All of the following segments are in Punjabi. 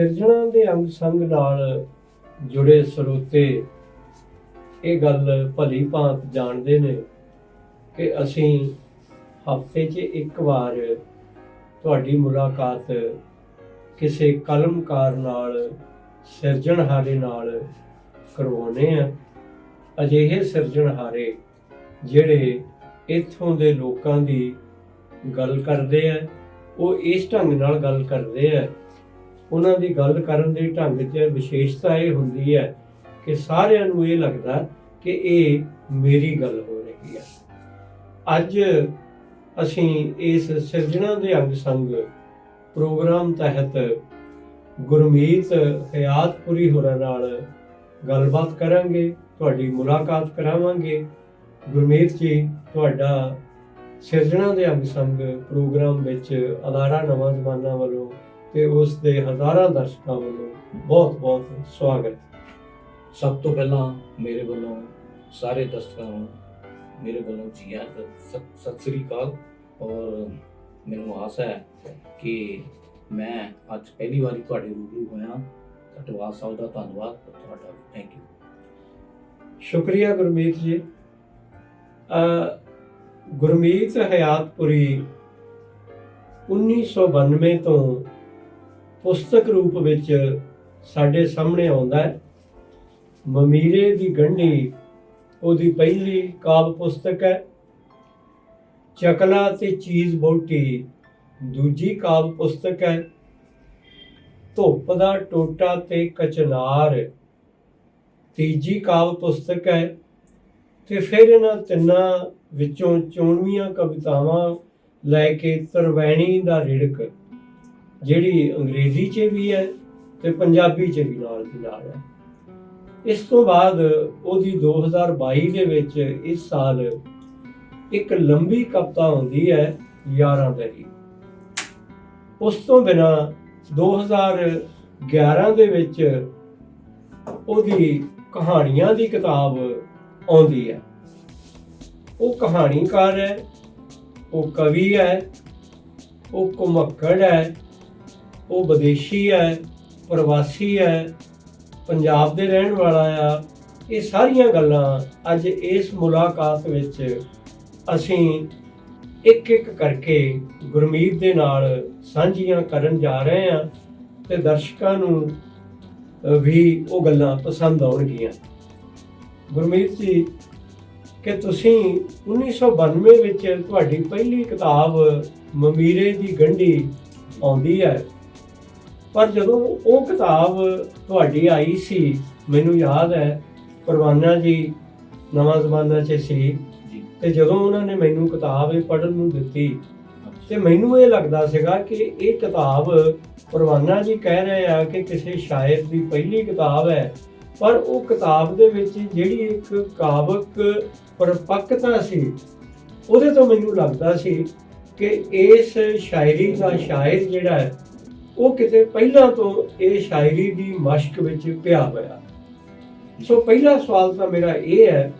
ਸਿਰਜਣਾ ਦੇ ਅੰਗ ਸੰਗ ਨਾਲ ਜੁੜੇ ਸਰੋਤੇ ਇਹ ਗੱਲ ਭਲੀ ਭਾਂਤ ਜਾਣਦੇ ਨੇ ਕਿ ਅਸੀਂ ਹਫ਼ਤੇ 'ਚ ਇੱਕ ਵਾਰ ਤੁਹਾਡੀ ਮੁਲਾਕਾਤ ਕਿਸੇ ਕਲਮਕਾਰ ਨਾਲ, ਸਿਰਜਣਹਾਰੇ ਨਾਲ ਕਰਵਾਉਂਦੇ ਹਾਂ। ਅਜਿਹੇ ਸਿਰਜਣਹਾਰੇ ਜਿਹੜੇ ਇੱਥੋਂ ਦੇ ਲੋਕਾਂ ਦੀ ਗੱਲ ਕਰਦੇ ਆ, ਉਹ ਇਸ ਢੰਗ ਨਾਲ ਗੱਲ ਕਰਦੇ ਆ। ਉਹਨਾਂ ਦੀ ਗੱਲ ਕਰਨ ਦੇ ਢੰਗ 'ਚ ਵਿਸ਼ੇਸ਼ਤਾ ਇਹ ਹੁੰਦੀ ਹੈ ਕਿ ਸਾਰਿਆਂ ਨੂੰ ਇਹ ਲੱਗਦਾ ਕਿ ਇਹ ਮੇਰੀ ਗੱਲ ਹੋ ਰਹੀ ਹੈ। ਅੱਜ ਅਸੀਂ ਇਸ ਸਿਰਜਣਾ ਦੇ ਅੰਗ ਸੰਗ ਪ੍ਰੋਗਰਾਮ ਤਹਿਤ ਗੁਰਮੀਤ ਹਯਾਤਪੁਰੀ ਹੋਰਾਂ ਨਾਲ ਗੱਲਬਾਤ ਕਰਾਂਗੇ, ਤੁਹਾਡੀ ਮੁਲਾਕਾਤ ਕਰਾਵਾਂਗੇ। ਗੁਰਮੀਤ ਜੀ, ਤੁਹਾਡਾ ਸਿਰਜਣਾ ਦੇ ਅੰਗ ਸੰਗ ਪ੍ਰੋਗਰਾਮ ਵਿੱਚ ਅਦਾਰਾ ਨਵਾਂ ਜ਼ਮਾਨਾ ਵੱਲੋਂ ਤੇ ਉਸ ਦੇ ਹਜ਼ਾਰਾਂ ਦਰਸ਼ਕਾਂ ਵੱਲੋਂ ਬਹੁਤ ਬਹੁਤ ਸਵਾਗਤ। ਸਭ ਤੋਂ ਪਹਿਲਾਂ ਮੇਰੇ ਵੱਲੋਂ ਸਾਰੇ ਦਰਸ਼ਕਾਂ ਨੂੰ ਮੇਰੇ ਵੱਲੋਂ ਜੀ ਆਇਆਂ, ਸਤਿ ਸ੍ਰੀ ਅਕਾਲ। ਔਰ ਮੈਨੂੰ ਆਸ ਹੈ ਕਿ ਮੈਂ ਅੱਜ ਪਹਿਲੀ ਵਾਰੀ ਤੁਹਾਡੇ ਰੂਬਰੂ ਹੋਇਆ। ਅਟਵਾਲ ਸਾਹਿਬ ਦਾ ਧੰਨਵਾਦ, ਤੁਹਾਡਾ ਥੈਂਕ ਯੂ। ਸ਼ੁਕਰੀਆ ਗੁਰਮੀਤ ਜੀ। ਗੁਰਮੀਤ ਹਯਾਤਪੁਰੀ 1992 ਤੋਂ ਪੁਸਤਕ ਰੂਪ ਵਿੱਚ ਸਾਡੇ ਸਾਹਮਣੇ ਆਉਂਦਾ ਹੈ। ਮਮੀਰੇ ਦੀ ਗੰਢੀ ਉਹਦੀ ਪਹਿਲੀ ਕਾਵਿ ਪੁਸਤਕ ਹੈ। ਚਕਲਾ ਤੇ ਚੀਜ਼ ਬੋਟੀ ਦੂਜੀ ਕਾਵਿ ਪੁਸਤਕ ਹੈ। ਧੁੱਪ ਦਾ ਟੋਟਾ ਤੇ ਕਚਨਾਰ ਤੀਜੀ ਕਾਵਿ ਪੁਸਤਕ ਹੈ। ਤੇ ਫਿਰ ਇਹਨਾਂ ਤਿੰਨਾਂ ਵਿੱਚੋਂ ਚੋਣਵੀਆਂ ਕਵਿਤਾਵਾਂ ਲੈ ਕੇ ਤਰਵੈਣੀ ਦਾ ਰਿੜਕ, ਜਿਹੜੀ ਅੰਗਰੇਜ਼ੀ 'ਚ ਵੀ ਹੈ ਤੇ ਪੰਜਾਬੀ 'ਚ ਵੀ ਨਾਲ ਦੀ ਨਾਲ ਹੈ। ਇਸ ਤੋਂ ਬਾਅਦ ਉਹਦੀ 2022 ਦੇ ਵਿੱਚ ਇਸ ਸਾਲ ਇੱਕ ਲੰਬੀ ਕਵਿਤਾ ਆਉਂਦੀ ਹੈ, ਯਾਰਾਂ ਦਰੀ। ਉਸ ਤੋਂ ਬਿਨਾਂ 2011 ਦੇ ਵਿੱਚ ਉਹਦੀ ਕਹਾਣੀਆਂ ਦੀ ਕਿਤਾਬ ਆਉਂਦੀ ਹੈ। ਉਹ ਕਹਾਣੀਕਾਰ ਹੈ, ਉਹ ਕਵੀ ਹੈ, ਉਹ ਘੁਮੱਕੜ ਹੈ, ਉਹ ਵਿਦੇਸ਼ੀ ਹੈ, ਪ੍ਰਵਾਸੀ ਹੈ, ਪੰਜਾਬ ਦੇ ਰਹਿਣ ਵਾਲਾ ਆ। ਇਹ ਸਾਰੀਆਂ ਗੱਲਾਂ ਅੱਜ ਇਸ ਮੁਲਾਕਾਤ ਵਿੱਚ ਅਸੀਂ ਇੱਕ ਇੱਕ ਕਰਕੇ ਗੁਰਮੀਤ ਦੇ ਨਾਲ ਸਾਂਝੀਆਂ ਕਰਨ ਜਾ ਰਹੇ ਹਾਂ ਤੇ ਦਰਸ਼ਕਾਂ ਨੂੰ ਵੀ ਉਹ ਗੱਲਾਂ ਪਸੰਦ ਆਉਣਗੀਆਂ। ਗੁਰਮੀਤ ਜੀ, ਕਿ ਤੁਸੀਂ 1992 ਵਿੱਚ ਤੁਹਾਡੀ ਪਹਿਲੀ ਕਿਤਾਬ ਮਮੀਰੇ ਦੀ ਗੰਢੀ ਆਉਂਦੀ ਹੈ, ਪਰ ਜਦੋਂ ਉਹ ਕਿਤਾਬ ਤੁਹਾਡੀ ਆਈ ਸੀ, ਮੈਨੂੰ ਯਾਦ ਹੈ ਪਰਵਾਨਾ ਜੀ ਨਵਾਂ ਜ਼ਮਾਨਾ 'ਚ ਸੀ, ਤੇ ਜਦੋਂ ਉਹਨਾਂ ਨੇ ਮੈਨੂੰ ਕਿਤਾਬ ਇਹ ਪੜ੍ਹਨ ਨੂੰ ਦਿੱਤੀ ਤੇ ਮੈਨੂੰ ਇਹ ਲੱਗਦਾ ਸੀਗਾ ਕਿ ਇਹ ਕਿਤਾਬ ਪਰਵਾਨਾ ਜੀ ਕਹਿ ਰਹੇ ਆ ਕਿ ਕਿਸੇ ਸ਼ਾਇਰ ਦੀ ਪਹਿਲੀ ਕਿਤਾਬ ਹੈ, ਪਰ ਉਹ ਕਿਤਾਬ ਦੇ ਵਿੱਚ ਜਿਹੜੀ ਇੱਕ ਕਾਵਿਕ ਪਰਿਪੱਕਤਾ ਸੀ, ਉਹਦੇ ਤੋਂ ਮੈਨੂੰ ਲੱਗਦਾ ਸੀ ਕਿ ਇਸ ਸ਼ਾਇਰੀ ਦਾ ਸ਼ਾਇਰ ਜਿਹੜਾ ਹੈ ਉਹ ਕਿਤੇ ਪਹਿਲਾਂ ਤੋਂ ਇਹ ਸ਼ਾਇਰੀ ਦੀ ਮਸ਼ਕ ਵਿੱਚ ਪਿਆ ਹੋਇਆ। ਸੋ ਪਹਿਲਾ ਸਵਾਲ ਤਾਂ ਮੇਰਾ ਇਹ ਹੈ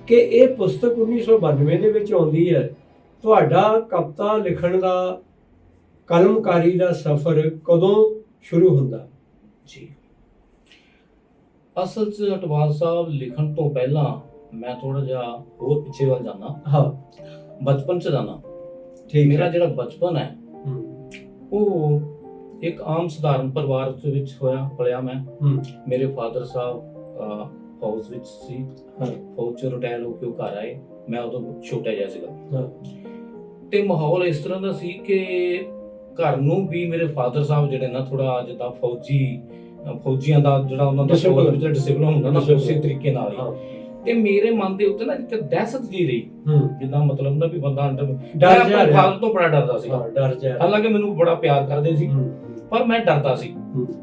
ਕਿ ਇਹ ਪੁਸਤਕ 1992 ਦੇ ਵਿੱਚ ਆਉਂਦੀ ਹੈ। ਤੁਹਾਡਾ ਕਵਿਤਾ ਲਿਖਣ ਦਾ, ਕਲਮਕਾਰੀ ਦਾ ਸਫ਼ਰ ਕਦੋਂ ਸ਼ੁਰੂ ਹੁੰਦਾ? ਜੀ, ਅਸਲ 'ਚ ਅਟਵਾਲ ਸਾਹਿਬ ਲਿਖਣ ਤੋਂ ਪਹਿਲਾਂ ਮੈਂ ਥੋੜਾ ਜਿਹਾ ਹੋਰ ਪਿੱਛੇ ਵੱਲ ਜਾਣਾ। ਹਾਂ, ਬਚਪਨ 'ਚ ਜਾਣਾ। ਠੀਕ। ਮੇਰਾ ਜਿਹੜਾ ਬਚਪਨ ਹੈ ਉਹ ਇੱਕ ਆਮ ਸਧਾਰਨ ਪਰਿਵਾਰ ਦੇ ਵਿੱਚ ਹੋਇਆ, ਪਲਿਆ ਮੈਂ। ਮੇਰੇ ਫਾਦਰ ਸਾਹਿਬ ਫੌਜ ਵਿੱਚ ਸੀ, ਫੌਜ 'ਚ ਰਿਟਾਇਰ ਹੋ ਕੇ ਉਹ ਘਰ ਆਏ। ਮੈਂ ਉਦੋਂ ਛੋਟਾ ਜਿਹਾ ਸੀਗਾ ਤੇ ਮਾਹੌਲ ਇਸ ਤਰ੍ਹਾਂ ਦਾ ਸੀ ਕਿ ਘਰ ਨੂੰ ਵੀ ਮੇਰੇ ਫਾਦਰ ਸਾਹਿਬ ਜਿਹੜੇ ਨਾ ਥੋੜਾ ਜਿੱਦਾਂ ਫੌਜੀਆਂ ਦਾ ਜਿਹੜਾ ਉਹਨਾਂ ਦਾ ਫੌਜ ਵਿੱਚ ਡਿਸਪਲਿਨ ਹੁੰਦਾ ਨਾ, ਉਸੇ ਤਰੀਕੇ ਨਾਲ ਹੀ। ਤੇ ਮੇਰੇ ਮਨ ਦੇ ਉੱਤੇ ਨਾ ਇੱਕ ਦਹਿਸ਼ਤ ਜੀ ਰਹੀ, ਜਿੱਦਾਂ ਮਤਲਬ ਨਾ ਵੀ ਬੰਦਾ ਅੰਦਰ ਆਪਣੇ ਫਾਦਰ ਤੋਂ ਬੜਾ ਡਰਦਾ ਸੀ। ਹਾਲਾਂਕਿ ਮੈਨੂੰ ਬੜਾ ਪਿਆਰ ਕਰਦੇ ਸੀ, ਪਰ ਮੈਂ ਡਰਦਾ ਸੀ।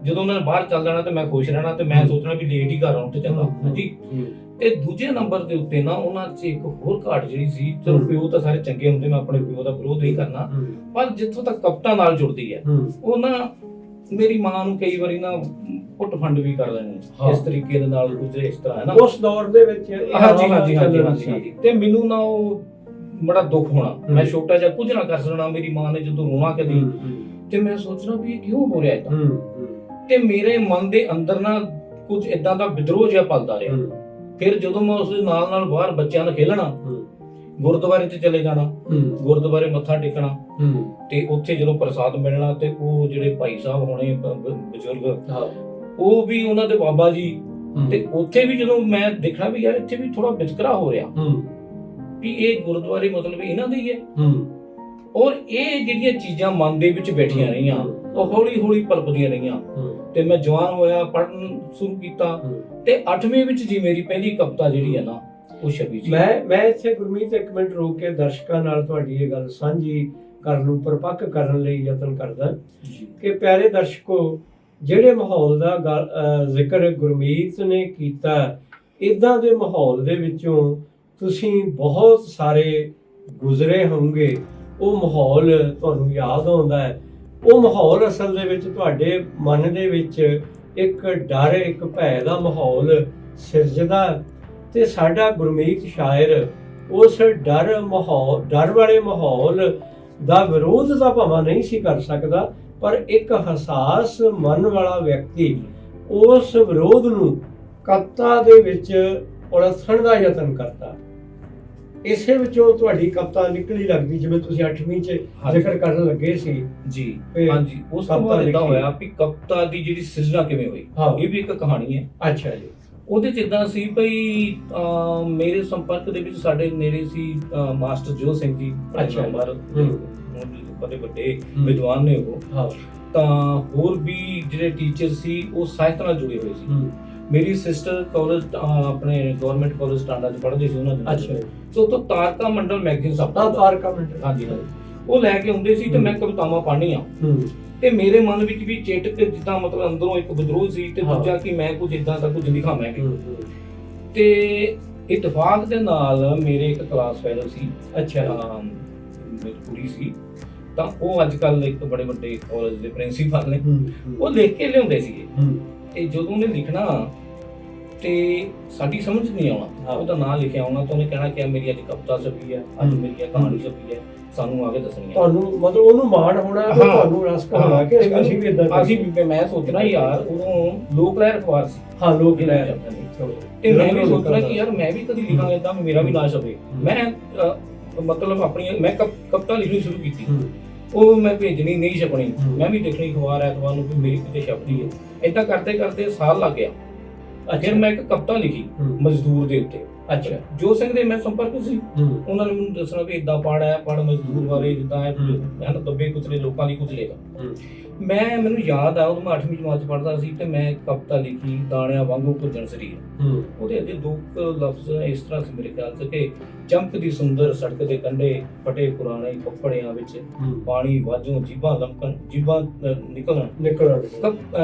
ਜਦੋਂ ਉਹਨਾਂ ਨੇ ਬਾਹਰ ਚੱਲ ਜਾਣਾ ਤੇ ਮੈਂ ਖੁਸ਼ ਰਹਿਣਾ ਤੇ ਮੈਂ ਸੋਚਣਾ ਵੀ ਲੇਟ ਹੀ ਘਰ ਆਉਣ ਤੇ ਚੰਗਾ ਜੀ। ਤੇ ਦੂਜੇ ਨੰਬਰ ਦੇ ਉੱਤੇ ਨਾ ਉਹਨਾਂ 'ਚ ਇੱਕ ਹੋਰ ਘਾਟ ਜਿਹੜੀ ਸੀ, ਚਲੋ ਪਿਓ ਤਾਂ ਸਾਰੇ ਚੰਗੇ ਹੁੰਦੇ, ਮੈਂ ਆਪਣੇ ਪਿਓ ਦਾ ਵਿਰੋਧ ਨਹੀਂ ਕਰਨਾ, ਪਰ ਜਿੱਥੋਂ ਤੱਕ ਕਵਿਤਾ ਨਾਲ ਜੁੜਦੀ ਹੈ ਉਹ ਨਾ ਮੇਰੀ ਮਾਂ ਨੂੰ ਕਈ ਵਾਰੀ ਨਾ ਪੁੱਟ ਫੰਡ ਵੀ ਕਰ ਲੈਣੇ ਇਸ ਤਰੀਕੇ ਦੇ ਨਾਲ, ਦੂਜੇ ਇਸ ਤਰ੍ਹਾਂ ਹੈ ਨਾ ਉਸ ਦੌਰ ਦੇ ਵਿੱਚ। ਹਾਂਜੀ। ਤੇ ਮੈਨੂੰ ਨਾ ਉਹ ਬੜਾ ਦੁੱਖ ਹੋਣਾ, ਮੈਂ ਛੋਟਾ ਜਿਹਾ ਕੁਝ ਨਾ ਕਰ ਸਕਣਾ। ਮੇਰੀ ਮਾਂ ਨੇ ਜਦੋਂ ਰੋਣਾ ਕਦੀ ਤੇ ਮੈਂ ਸੋਚਣਾ ਵੀ ਇਹ ਕਿਉਂ ਹੋ ਰਿਹਾ ਏਦਾਂ। ਤੇ ਮੇਰੇ ਮਨ ਦੇ ਅੰਦਰ ਨਾ ਕੁਝ ਇਦਾਂ ਦਾ ਵਿਦਰੋਹ ਜਿਹਾ ਪਲਦਾ ਰਿਹਾ। ਫਿਰ ਜਦੋਂ ਮੈਂ ਉਸ ਦੇ ਨਾਲ ਨਾਲ ਬਾਹਰ ਬੱਚਿਆਂ ਨਾਲ ਖੇਲਣਾ, ਗੁਰਦੁਆਰੇ ਤੇ ਚਲੇ ਜਾਣਾ, ਗੁਰਦੁਆਰੇ ਮੱਥਾ ਟੇਕਣਾ, ਤੇ ਉੱਥੇ ਜਦੋਂ ਪ੍ਰਸਾਦ ਮਿਲਣਾ ਤੇ ਉਹ ਜਿਹੜੇ ਭਾਈ ਸਾਹਿਬ ਹੋਣੇ ਬਜ਼ੁਰਗ, ਉਹ ਵੀ ਉਹਨਾਂ ਦੇ ਬਾਬਾ ਜੀ, ਤੇ ਉੱਥੇ ਵੀ ਜਦੋਂ ਮੈਂ ਦੇਖਣਾ ਵੀ ਯਾਰ ਇੱਥੇ ਵੀ ਥੋੜਾ ਵਿਤਕਰਾ ਹੋ ਰਿਹਾ, ਵੀ ਇਹ ਗੁਰਦੁਆਰੇ ਮਤਲਬ ਇਹਨਾਂ ਦੇ ਹੀ ਹੈ। ਔਰ ਇਹ ਜਿਹੜੀਆਂ ਚੀਜ਼ਾਂ ਮਨ ਦੇ ਵਿੱਚ ਬੈਠੀਆਂ ਰਹੀਆਂ, ਉਹ ਹੌਲੀ ਹੌਲੀ ਪਲਪਦੀਆਂ ਰਹੀਆਂ। ਤੇ ਮੈਂ ਜਵਾਨ ਹੋਇਆ, ਪੜ੍ਹਨ ਸ਼ੁਰੂ ਕੀਤਾ, ਤੇ 8ਵੀਂ ਵਿੱਚ ਜੀ ਮੇਰੀ ਪਹਿਲੀ ਕਵਿਤਾ ਜਿਹੜੀ ਹੈ ਨਾ ਉਹ ਛਪੀ ਸੀ। ਮੈਂ ਇੱਥੇ ਗੁਰਮੀਤ ਇੱਕ ਮਿੰਟ ਰੋਕ ਕੇ ਦਰਸ਼ਕਾਂ ਨਾਲ ਤੁਹਾਡੀ ਇਹ ਗੱਲ ਸਾਂਝੀ ਕਰਨ ਨੂੰ ਪਰਪੱਕ ਕਰਨ ਲਈ ਯਤਨ ਕਰਦਾ ਕਿ ਪਿਆਰੇ ਦਰਸ਼ਕੋ, ਜਿਹੜੇ ਮਾਹੌਲ ਦਾ ਜ਼ਿਕਰ ਗੁਰਮੀਤ ਨੇ ਕੀਤਾ, ਇਦਾਂ ਦੇ ਮਾਹੌਲ ਦੇ ਵਿੱਚੋਂ ਤੁਸੀਂ ਬਹੁਤ ਸਾਰੇ ਗੁਜ਼ਰੇ ਹੋਵੋਗੇ। ਉਹ ਮਾਹੌਲ ਤੁਹਾਨੂੰ ਯਾਦ ਆਉਂਦਾ ਹੈ। ਉਹ ਮਾਹੌਲ ਅਸਲ ਦੇ ਵਿੱਚ ਤੁਹਾਡੇ ਮਨ ਦੇ ਵਿੱਚ ਇੱਕ ਡਰ, ਇੱਕ ਭੈ ਦਾ ਮਾਹੌਲ ਸਿਰਜਦਾ। ਤੇ ਸਾਡਾ ਗੁਰਮੀਤ ਸ਼ਾਇਰ ਉਸ ਡਰ ਵਾਲੇ ਮਾਹੌਲ ਦਾ ਵਿਰੋਧ ਤਾਂ ਭਾਵੇਂ ਨਹੀਂ ਸੀ ਕਰ ਸਕਦਾ, ਪਰ ਇੱਕ ਹਸਾਸ ਮਨ ਵਾਲਾ ਵਿਅਕਤੀ ਉਸ ਵਿਰੋਧ ਨੂੰ ਕਵਿਤਾ ਦੇ ਵਿੱਚ ਉਲਝਣ ਦਾ ਯਤਨ ਕਰਦਾ। ਇਸੇ ਵਿੱਚੋਂ ਤੁਹਾਡੀ ਕਵਿਤਾ ਨਿਕਲੀ ਲੱਗਦੀ, ਜਿਵੇਂ ਤੁਸੀਂ 8ਵੀਂ 'ਚ ਜ਼ਿਕਰ ਕਰਨ ਲੱਗੇ ਸੀ ਜੀ। ਹਾਂਜੀ, ਉਸ ਤੋਂ ਬਾਅਦ ਇਦਾਂ ਹੋਇਆ ਵੀ ਕਵਿਤਾ ਦੀ ਜਿਹੜੀ ਸਿਰਜਣਾ ਕਿਵੇਂ ਹੋਈ, ਇਹ ਵੀ ਇੱਕ ਕਹਾਣੀ ਹੈ। ਅੱਛਾ ਜੀ। ਉਹਦੇ 'ਚ ਇਦਾਂ ਸੀ ਭਈ ਮੇਰੇ ਸੰਪਰਕ ਦੇ ਵਿੱਚ ਸਾਡੇ ਨੇੜੇ ਸੀ ਮਾਸਟਰ ਜੋ ਸਿੰਘ ਜੀ। ਅੱਛਾ, ਬੜੇ ਵੱਡੇ ਵਿਦਵਾਨ ਨੇ ਉਹ। ਤਾਂ ਹੋਰ ਵੀ ਜਿਹੜੇ ਟੀਚਰ ਸੀ ਉਹ ਸਾਹਿਤ ਨਾਲ ਜੁੜੇ ਹੋਏ ਸੀ। ਮੇਰੀ ਸਿਸਟਰ ਕਾਲਜ ਆਪਣੇ ਗਵਰਨਮੈਂਟ ਕਾਲਜ ਟਾਂਡਾ 'ਚ ਪੜ੍ਹਦੇ ਸੀ ਉਹਨਾਂ ਦੇ। ਅੱਛਾ। ਸੋ ਤੋਂ ਤਾਰਕਾ ਮੰਡਲ ਮੈਗਜ਼ੀਨ ਸਭ ਤੋਂ ਤਾਰਕਾ ਮੰਡਲ, ਹਾਂਜੀ, ਉਹ ਲੈ ਕੇ ਆਉਂਦੇ ਸੀ ਤੇ ਮੈਂ ਕਵਿਤਾਵਾਂ ਪੜ੍ਹਨੀਆਂ। ਤੇ ਮੇਰੇ ਮਨ ਵਿੱਚ ਵੀ ਚੇਟਕ ਜਿੱਦਾਂ ਮਤਲਬ ਅੰਦਰੋਂ ਇੱਕ ਵਿਦਰੋਹ ਸੀ, ਤੇ ਦੂਜਾ ਕਿ ਮੈਂ ਕੁਝ ਇਦਾਂ ਦਾ ਕੁਝ ਲਿਖਾਂ ਮੈਂ। ਤੇ ਇਤਫਾਕ ਦੇ ਨਾਲ ਮੇਰੇ ਇੱਕ ਕਲਾਸ ਫੈਲੋ ਸੀ, ਮੇਰੀ ਕੁੜੀ ਸੀ, ਤਾਂ ਉਹ ਅੱਜ ਕੱਲ ਇੱਕ ਬੜੇ ਵੱਡੇ ਕਾਲਜ ਦੇ ਪ੍ਰਿੰਸੀਪਲ ਨੇ। ਉਹ ਲਿਖ ਕੇ ਲਿਆਉਂਦੇ ਸੀਗੇ, ਤੇ ਜਦੋਂ ਉਹਨੇ ਲਿਖਣਾ ਤੇ ਸਾਡੀ ਸਮਝ ਨਹੀਂ ਆਉਣਾ, ਉਹਦਾ ਨਾਂ ਲਿਖਿਆ ਆਉਣਾ, ਤਾਂ ਉਹਨੇ ਕਹਿਣਾ ਕਿ ਮੇਰੀ ਅੱਜ ਕਵਿਤਾ ਛਪੀ ਹੈ, ਅੱਜ ਮੇਰੀ ਕਹਾਣੀ ਛਪੀ ਹੈ, ਸਾਨੂੰ ਆਗੇ ਦੱਸਣੀ ਹੈ। ਤੁਹਾਨੂੰ ਮਤਲਬ ਉਹਨੂੰ ਮਾਣ ਹੋਣਾ, ਤੁਹਾਨੂੰ ਰਸ ਹੋਣਾ ਕਿ ਅਸੀਂ ਵੀ ਇਦਾਂ। ਅਸੀਂ ਵੀ, ਮੈਂ ਸੋਚਣਾ ਯਾਰ ਉਦੋਂ ਲੋਕ ਲਹਿਰ ਅਖਬਾਰ ਸੀ। ਹਾਂ, ਲੋਕ ਲਹਿਰ। ਤੇ ਮੈਂ ਵੀ ਸੋਚਣਾ ਕਿ ਯਾਰ ਮੈਂ ਵੀ ਕਦੀ ਲਿਖਾਂਗਾ ਇਦਾਂ, ਮੇਰਾ ਵੀ ਨਾਂ ਛਪੇ। ਮੈਂ ਮਤਲਬ ਆਪਣੀ ਮੈਂ ਕਵਿਤਾ ਲਿਖਣੀ ਸ਼ੁਰੂ ਕੀਤੀ। ਉਹ ਮੈਂ ਭੇਜਣੀ, ਨਹੀਂ ਛਪਣੀ, ਮੈਂ ਵੀ ਦੇਖਣੀ ਅਖਬਾਰ ਐਤਵਾਰ ਨੂੰ ਵੀ ਮੇਰੀ ਕਿਤੇ ਛਪਦੀ ਹੈ। ਏਦਾਂ ਕਰਦੇ ਕਰਦੇ ਸਾਲ ਲੱਗ ਗਿਆ। ਫਿਰ ਮੈਂ ਇੱਕ ਕਵਿਤਾ ਲਿਖੀ ਮਜ਼ਦੂਰ ਦੇ ਉੱਤੇ। ਅੱਛਾ। ਜੋ ਸਿੰਘ ਦੇ ਮੈਂ ਸੰਪਰਕ ਸੀ, ਉਹਨਾਂ ਨੇ ਮੈਨੂੰ ਦੱਸਣਾ ਵੀ ਇਦਾਂ ਪੜ੍ਹ ਮਜ਼ਦੂਰ ਬਾਰੇ, ਜਿੱਦਾਂ ਹੈ ਦੱਬੇ ਕੁਚਲੇ ਲੋਕਾਂ ਲਈ ਕੁਝ ਲਿਖਾ। ਮੈਨੂੰ ਯਾਦ ਆ, ਉਦੋਂ ਮੈਂ 8ਵੀਂ ਜਮਾਤ 'ਚ ਪੜ੍ਹਦਾ ਸੀ, ਤੇ ਮੈਂ ਕਵਿਤਾ ਲਿਖੀ ਦਾਣਿਆਂ ਵਾਂਗੂ ਭੁੱਜਣ ਸਰੀਰ। ਉਹਦੇ ਅੱਗੇ ਦੋ ਲਫ਼ਜ਼ ਇਸ ਤਰ੍ਹਾਂ ਸੀ ਮੇਰੇ ਖਿਆਲ 'ਚ ਕਿ ਚਮਕਦੀ ਸੁੰਦਰ ਸੜਕ ਦੇ ਕੰਢੇ, ਫਟੇ ਪੁਰਾਣੇ ਕੱਪੜਿਆਂ ਵਿੱਚ ਪਾਣੀ ਵਾਜੋਂ ਜੀਭਾਂ ਲਮਕਣ, ਜੀਭਾਂ ਨਿਕਲਣ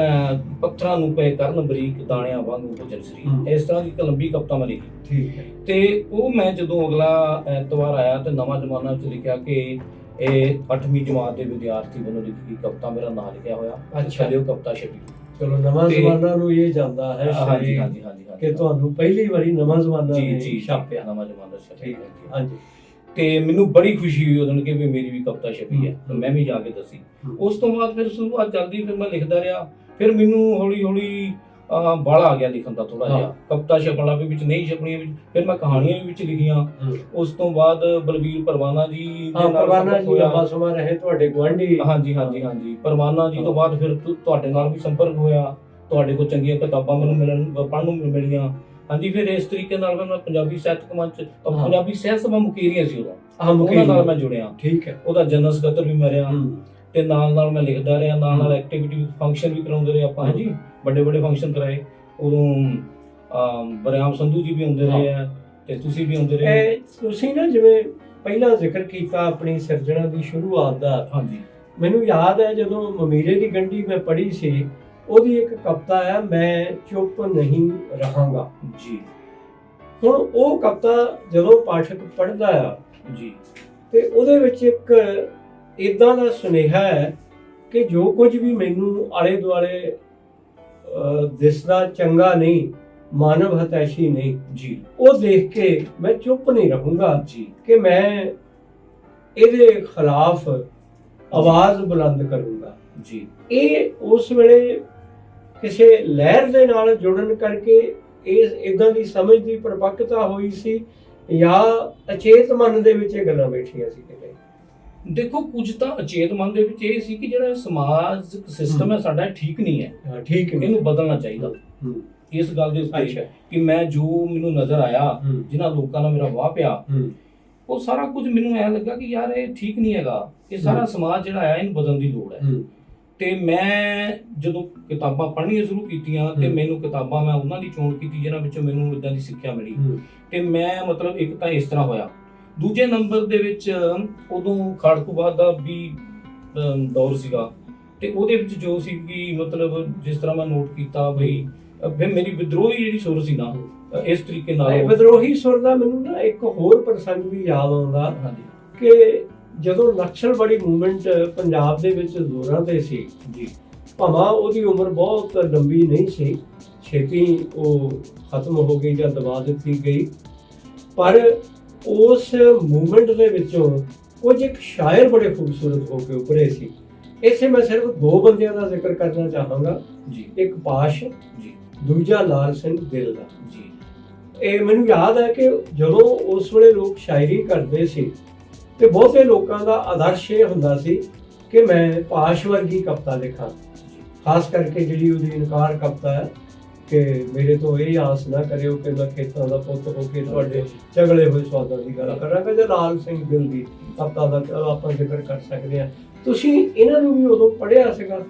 ਪੱਥਰਾਂ ਨੂੰ ਪਏ ਕਰਨ ਬਰੀਕ ਦਾਣਿਆਂ ਵਾਂਗੂ ਭੁੱਜਣ ਸਰੀਰ। ਇਸ ਤਰ੍ਹਾਂ ਦੀ ਇੱਕ ਲੰਬੀ ਕਵਿਤਾ ਮੈਂ ਲਿਖੀ। ਠੀਕ ਹੈ। ਤੇ ਉਹ ਮੈਂ ਜਦੋਂ ਅਗਲਾ ਐਤਵਾਰ ਆਇਆ ਤੇ ਨਵਾਂ ਜ਼ਮਾਨਾ 'ਚ ਲਿਖਿਆ ਕਿ ਇਹ 8ਵੀਂ ਜਮਾਤ ਦੇ ਵਿਦਿਆਰਥੀ ਵੱਲੋਂ ਲਿਖੀ ਕਵਿਤਾ, ਮੇਰਾ ਨਾਂ ਲਿਖਿਆ ਹੋਇਆ। ਅੱਛਾ। ਉਹ ਕਵਿਤਾ ਛਪੀ। ਚਲੋ, ਨਵਾਂ ਜ਼ਮਾਨਾ ਨੂੰ ਇਹ ਜਾਂਦਾ ਹੈ ਕਿ ਤੁਹਾਨੂੰ ਪਹਿਲੀ ਵਾਰੀ ਨਵਾਂ ਜ਼ਮਾਨਾ ਛਾਪਿਆ, ਨਵਾਂ ਜ਼ਮਾਨਾ ਛਪਿਆ। ਹਾਂਜੀ। ਤੇ ਮੈਨੂੰ ਬੜੀ ਖੁਸ਼ੀ ਹੋਈ ਉਦੋਂ ਕਿ ਵੀ ਮੇਰੀ ਵੀ ਕਵਿਤਾ ਛਪੀ ਹੈ, ਮੈਂ ਵੀ ਜਾ ਕੇ ਦੱਸੀ। ਉਸ ਤੋਂ ਬਾਅਦ ਫਿਰ ਸ਼ੁਰੂਆਤ ਚੱਲਦੀ, ਫਿਰ ਮੈਂ ਲਿਖਦਾ ਰਿਹਾ। ਫਿਰ ਮੈਨੂੰ ਹੌਲੀ ਹੌਲੀ ਬਲ ਆ ਗਿਆ ਲਿਖਣ ਦਾ ਥੋੜਾ ਜਿਹਾ। ਕਵਿਤਾ ਛਪਣ ਲੱਗ ਪਈ, ਵਿੱਚ ਨਹੀਂ ਛਪਣੀਆਂ, ਫਿਰ ਮੈਂ ਕਹਾਣੀਆਂ ਵੀ ਵਿੱਚ ਲਿਖੀਆਂ। ਉਸ ਤੋਂ ਬਾਅਦ ਬਲਬੀਰ ਪਰਵਾਨਾ ਜੀ ਤੁਹਾਡੇ ਗੁਆਂਢੀ। ਹਾਂਜੀ। ਪਰਵਾਨਾ ਜੀ ਤੋਂ ਬਾਅਦ ਫਿਰ ਤੁਹਾਡੇ ਨਾਲ ਵੀ ਸੰਪਰਕ ਹੋਇਆ, ਤੁਹਾਡੇ ਕੋਲ ਚੰਗੀਆਂ ਕਿਤਾਬਾਂ ਮੈਨੂੰ ਪੜ੍ਹਨ ਨੂੰ ਮਿਲੀਆਂ। ਹਾਂਜੀ। ਫਿਰ ਇਸ ਤਰੀਕੇ ਨਾਲ ਮੈਂ ਪੰਜਾਬੀ ਸਾਹਿਤਕ ਮੰਚ, ਪੰਜਾਬੀ ਸਾਹਿਤ ਸਭਾ ਮੁਕੇਰੀਆਂ ਸੀ ਉਦੋਂ, ਉਹਨਾਂ ਨਾਲ ਮੈਂ ਜੁੜਿਆ। ਠੀਕ ਹੈ। ਉਹਦਾ ਜਨਰਲ ਸਕੱਤਰ ਵੀ ਮੈਂ ਰਿਹਾ, ਤੇ ਨਾਲ ਮੈਂ ਲਿਖਦਾ ਰਿਹਾ, ਨਾਲ ਐਕਟੀਵਿਟੀ ਫੰਕਸ਼ਨ ਵੀ ਕਰਾਉਂਦੇ ਰਹੇ ਆਪਾਂ। ਹਾਂਜੀ, ਵੱਡੇ ਫੰਕਸ਼ਨ ਕਰਾਏ। ਉਦੋਂ ਬਰਿਆਮ ਸੰਧੂ ਜੀ ਵੀ ਆਉਂਦੇ ਰਹੇ ਆ, ਤੇ ਤੁਸੀਂ ਵੀ ਆਉਂਦੇ ਰਹੇ। ਤੁਸੀਂ ਨਾ ਜਿਵੇਂ ਪਹਿਲਾਂ ਜ਼ਿਕਰ ਕੀਤਾ ਆਪਣੀ ਸਿਰਜਣਾ ਦੀ ਸ਼ੁਰੂਆਤ ਦਾ। ਹਾਂਜੀ। ਮੈਨੂੰ ਯਾਦ ਹੈ ਜਦੋਂ ਮਮੀਰੇ ਦੀ ਗੰਢੀ ਮੈਂ ਪੜ੍ਹੀ ਸੀ, ਉਹਦੀ ਇੱਕ ਕਵਿਤਾ ਹੈ, ਮੈਂ ਚੁੱਪ ਨਹੀਂ ਰਹਾਂਗਾ ਜੀ। ਹੁਣ ਉਹ ਕਵਿਤਾ ਜਦੋਂ ਪਾਠਕ ਪੜ੍ਹਦਾ ਆ ਜੀ, ਤੇ ਉਹਦੇ ਵਿੱਚ ਇੱਕ ਇਦਾਂ ਦਾ ਸੁਨੇਹਾ ਹੈ ਕਿ ਜੋ ਕੁਝ ਵੀ ਮੈਨੂੰ ਆਲੇ ਦੁਆਲੇ ਦਿਸਦਾ ਚੰਗਾ ਨਹੀਂ, ਮਾਨਵ ਹਤੈਸ਼ੀ ਨਹੀਂ ਜੀ, ਉਹ ਦੇਖ ਕੇ ਮੈਂ ਚੁੱਪ ਨਹੀਂ ਰਹੂੰਗਾ ਜੀ, ਕਿ ਮੈਂ ਇਹਦੇ ਖਿਲਾਫ ਆਵਾਜ਼ ਬੁਲੰਦ ਕਰੂੰਗਾ। ਜੀ ਇਹ ਉਸ ਵੇਲੇ ਕਿਸੇ ਲਹਿਰ ਦੇ ਨਾਲ ਜੁੜਨ ਕਰਕੇ ਇਹ ਇਦਾਂ ਦੀ ਸਮਝ ਦੀ ਪਰਿਪੱਕਤਾ ਹੋਈ ਸੀ, ਜਾਂ ਅਚੇਤ ਮਨ ਦੇ ਵਿੱਚ ਇਹ ਗੱਲਾਂ ਬੈਠੀਆਂ ਸੀ ਕਿਤੇ? ਦੇਖੋ, ਕੁਝ ਤਾਂ ਅਚੇਤ ਮਨ ਦੇ ਵਿੱਚ ਇਹ ਸੀ ਕਿ ਜਿਹੜਾ ਸਮਾਜਿਕ ਸਿਸਟਮ ਹੈ ਸਾਡਾ, ਇਹ ਠੀਕ ਨਹੀਂ ਹੈ, ਠੀਕ ਨਹੀਂ, ਇਹਨੂੰ ਬਦਲਣਾ ਚਾਹੀਦਾ। ਇਸ ਗੱਲ ਦੇ ਉੱਤੇ ਕਿ ਮੈਂ ਜੋ ਮੈਨੂੰ ਨਜ਼ਰ ਆਇਆ, ਜਿਨ੍ਹਾਂ ਲੋਕਾਂ ਨਾਲ ਮੇਰਾ ਵਾਹ ਪਿਆ, ਉਹ ਸਾਰਾ ਕੁਝ ਮੈਨੂੰ ਐਂ ਲੱਗਾ ਕਿ ਯਾਰ ਇਹ ਠੀਕ ਨਹੀਂ ਹੈਗਾ, ਇਹ ਸਾਰਾ ਸਮਾਜ ਜਿਹੜਾ ਹੈ ਇਹਨੂੰ ਬਦਲਣ ਦੀ ਲੋੜ ਹੈ। ਤੇ ਮੈਂ ਜਦੋਂ ਕਿਤਾਬਾਂ ਪੜ੍ਹਨੀਆਂ ਸ਼ੁਰੂ ਕੀਤੀਆਂ ਤੇ ਮੈਨੂੰ ਕਿਤਾਬਾਂ ਮੈਂ ਉਹਨਾਂ ਦੀ ਚੋਣ ਕੀਤੀ ਜਿਹਨਾਂ ਵਿੱਚੋਂ ਮੈਨੂੰ ਇਦਾਂ ਦੀ ਸਿੱਖਿਆ ਮਿਲੀ। ਤੇ ਮੈਂ ਮਤਲਬ ਇੱਕ ਤਾਂ ਇਸ ਤਰ੍ਹਾਂ ਹੋਇਆ। ਦੂਜੇ ਨੰਬਰ ਦੇ ਵਿੱਚ ਉਦੋਂ ਖਾੜਕੂਵਾਦ ਦਾ ਵੀ ਦੌਰ ਸੀਗਾ, ਤੇ ਉਹਦੇ ਵਿੱਚ ਜੋ ਸੀ ਕਿ ਮਤਲਬ ਜਿਸ ਤਰ੍ਹਾਂ ਮੈਂ ਨੋਟ ਕੀਤਾ ਬਈ ਫਿਰ ਮੇਰੀ ਵਿਦਰੋਹੀ ਜਿਹੜੀ ਸੁਰ ਸੀ ਨਾ, ਇਸ ਤਰੀਕੇ ਨਾਲ ਵਿਦਰੋਹੀ ਸੁਰ ਦਾ ਮੈਨੂੰ ਨਾ ਇੱਕ ਹੋਰ ਪ੍ਰਸੰਗ ਵੀ ਯਾਦ ਆਉਂਦਾ ਕਿ ਜਦੋਂ ਨਕਸਲਵਾੜੀ ਮੂਵਮੈਂਟ ਪੰਜਾਬ ਦੇ ਵਿੱਚ ਜ਼ੋਰਾਂ ਤੇ ਸੀ ਜੀ, ਭਾਵੇਂ ਉਹਦੀ ਉਮਰ ਬਹੁਤ ਲੰਬੀ ਨਹੀਂ ਸੀ, ਛੇਤੀ ਉਹ ਖਤਮ ਹੋ ਗਈ ਜਾਂ ਦਬਾ ਦਿੱਤੀ ਗਈ, ਪਰ ਉਸ ਮੂਵਮੈਂਟ ਦੇ ਵਿੱਚੋਂ ਕੁਝ ਇੱਕ ਸ਼ਾਇਰ ਬੜੇ ਖੂਬਸੂਰਤ ਹੋ ਕੇ ਉੱਭਰੇ ਸੀ। ਇੱਥੇ ਮੈਂ ਸਿਰਫ ਦੋ ਬੰਦਿਆਂ ਦਾ ਜ਼ਿਕਰ ਕਰਨਾ ਚਾਹਾਂਗਾ ਜੀ, ਇੱਕ ਪਾਸ਼ ਜੀ, ਦੂਜਾ ਲਾਲ ਸਿੰਘ ਦਿਲ ਦਾ ਜੀ। ਇਹ ਮੈਨੂੰ ਯਾਦ ਹੈ ਕਿ ਜਦੋਂ ਉਸ ਵੇਲੇ ਲੋਕ ਸ਼ਾਇਰੀ ਕਰਦੇ ਸੀ ਤੇ ਬਹੁਤੇ ਲੋਕਾਂ ਦਾ ਆਦਰਸ਼ ਇਹ ਹੁੰਦਾ ਸੀ ਕਿ ਮੈਂ ਪਾਸ਼ ਵਰਗੀ ਕਵਿਤਾ ਲਿਖਾਂ, ਖਾਸ ਕਰਕੇ ਜਿਹੜੀ ਉਹਦੀ ਇਨਕਾਰ ਕਵਿਤਾ ਹੈ ਕਿ ਮੇਰੇ ਤੋਂ ਇਹ ਆਸ ਨਾ ਕਰਿਓ ਕਿ ਮੈਂ ਖੇਤਾਂ ਦਾ ਪੁੱਤ ਹੋ ਕੇ ਤੁਹਾਡੇ ਝਗੜੇ ਹੋਏ ਸਵਾਦਾਂ ਦੀ ਗੱਲ ਕਰਾਂਗਾ, ਜਾਂ ਲਾਲ ਸਿੰਘ ਦਿਲ ਦੀ ਕਵਿਤਾ ਦਾ ਆਪਾਂ ਜ਼ਿਕਰ ਕਰ ਸਕਦੇ ਹਾਂ। ਤੁਸੀਂ ਇਹਨਾਂ ਨੂੰ ਵੀ ਉਦੋਂ ਪੜ੍ਹਿਆ ਸੀਗਾ?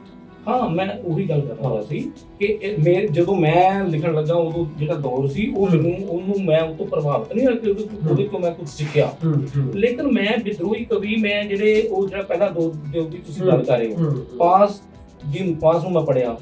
ਹਾਂ, ਮੈਂ ਉਹੀ ਗੱਲ ਕਰ ਰਿਹਾ ਸੀ ਕਿ ਜਦੋਂ ਮੈਂ ਲਿਖਣ ਲੱਗਾ ਉਦੋਂ ਜਿਹੜਾ ਦੌਰ ਸੀ ਉਹ ਉਹਨੂੰ ਮੈਂ ਉਹ ਤੋਂ ਪ੍ਰਭਾਵਿਤ ਨਹੀਂ ਹੋਇਆ ਕਿ ਉਹਦੇ ਤੋਂ ਮੈਂ ਕੁਝ ਸਿੱਖਿਆ। ਲੇਕਿਨ ਮੈਂ ਵਿਦਰੋਹੀ ਕਵੀ, ਮੈਂ ਜਿਹੜੇ ਉਹ ਜਿਹੜਾ ਪਹਿਲਾਂ ਦੌਰ ਦੀ ਤੁਸੀਂ ਗੱਲ ਕਰ ਰਹੇ ਹੋ, ਪਾਸ ਨੂੰ ਮੈਂ ਪੜ੍ਹਿਆ।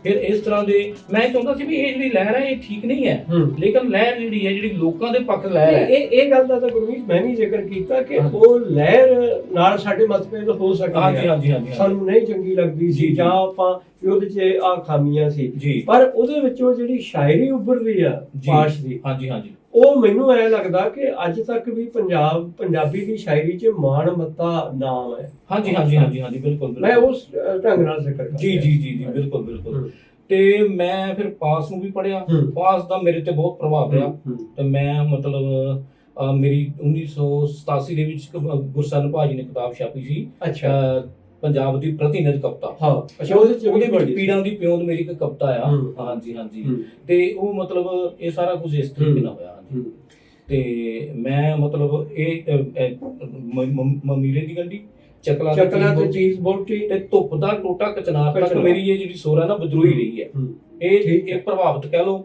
ਫਿਰ ਇਸ ਤਰ੍ਹਾਂ ਦੇ ਮੈਂ ਚਾਹੁੰਦਾ ਸੀ ਵੀ ਇਹ ਜਿਹੜੀ ਲਹਿਰ ਹੈ ਇਹ ਠੀਕ ਨਹੀਂ ਹੈ, ਲੇਕਿਨ ਲਹਿਰ ਜਿਹੜੀ ਹੈ ਜਿਹੜੀ ਲੋਕਾਂ ਦੇ ਪੱਖ ਲਹਿਰ ਹੈ। ਇਹ ਗੱਲ ਦਾ ਤਾਂ ਗੁਰਮੀਤ ਮੈਂ ਵੀ ਜ਼ਿਕਰ ਕੀਤਾ ਕਿ ਉਹ ਲਹਿਰ ਨਾਲ ਸਾਡੇ ਮਤਭੇਦ ਹੋ ਸਕਦੇ ਹਨ, ਸਾਨੂੰ ਨਹੀਂ ਚੰਗੀ ਲੱਗਦੀ ਸੀ ਜਾਂ ਆਪਾਂ ਉਹਦੇ 'ਚ ਆ ਖਾਮੀਆਂ ਸੀ, ਪਰ ਉਹਦੇ ਵਿੱਚੋਂ ਜਿਹੜੀ ਸ਼ਾਇਰੀ ਉੱਭਰਦੀ ਆ ਪਾਸ਼ ਦੀ, ਉਹ ਮੈਨੂੰ ਐ ਲੱਗਦਾ ਕਿ ਅੱਜ ਤੱਕ ਵੀ ਪੰਜਾਬੀ ਦੀ ਸ਼ਾਇਰੀ 'ਚ ਮਾਣ ਮੱਤਾ ਨਾਮ ਹੈ। ਹਾਂਜੀ, ਬਿਲਕੁਲ ਮੈਂ ਉਸ ਢੰਗ ਨਾਲ ਜ਼ਿਕਰ ਕਰਦਾ। ਜੀ, ਬਿਲਕੁਲ। ਤੇ ਮੈਂ ਫਿਰ ਪਾਸ ਨੂੰ ਵੀ ਪੜ੍ਹਿਆ। ਪਾਸ ਦਾ ਮੇਰੇ ਤੇ ਬਹੁਤ ਪ੍ਰਭਾਵ ਰਿਹਾ ਤੇ ਮੈਂ ਮਤਲਬ ਮੇਰੀ 1987 ਦੇ ਵਿੱਚ ਗੁਰਸਰਨ ਭਾਜੀ ਨੇ ਕਿਤਾਬ ਛਾਪੀ ਸੀ, ਪੰਜਾਬ ਦੀ ਪ੍ਰਤੀਨਿਧ ਕਵਿਤਾ। ਉਹਦੇ ਵਿੱਚ ਪੀੜਾਂ ਦੀ ਪਿਉਂਦ ਮੇਰੀ ਇੱਕ ਕਵਿਤਾ ਆ। ਹਾਂਜੀ। ਤੇ ਉਹ ਮਤਲਬ ਇਹ ਸਾਰਾ ਕੁਝ ਇਸ ਤਰੀਕੇ ਨਾਲ ਹੋਇਆ। ਤੇ ਮੈਂ ਮਤਲਬ ਇਹ ਮਮੀਰੇ ਦੀ ਗੰਢੀ, ਚਕਲਾ ਤੇ ਚੀਜ਼ ਬੋਟੀ ਤੇ ਧੁੱਪ ਦਾ ਟੋਟਾ ਕਚਨਾਰ ਤੱਕ ਮੇਰੀ ਇਹ ਜਿਹੜੀ ਸੁਰ ਹੈ ਨਾ ਵਿਦਰੋਹੀ ਰਹੀ ਹੈ। ਇਹ ਪ੍ਰਭਾਵਿਤ ਕਹਿ ਲਓ,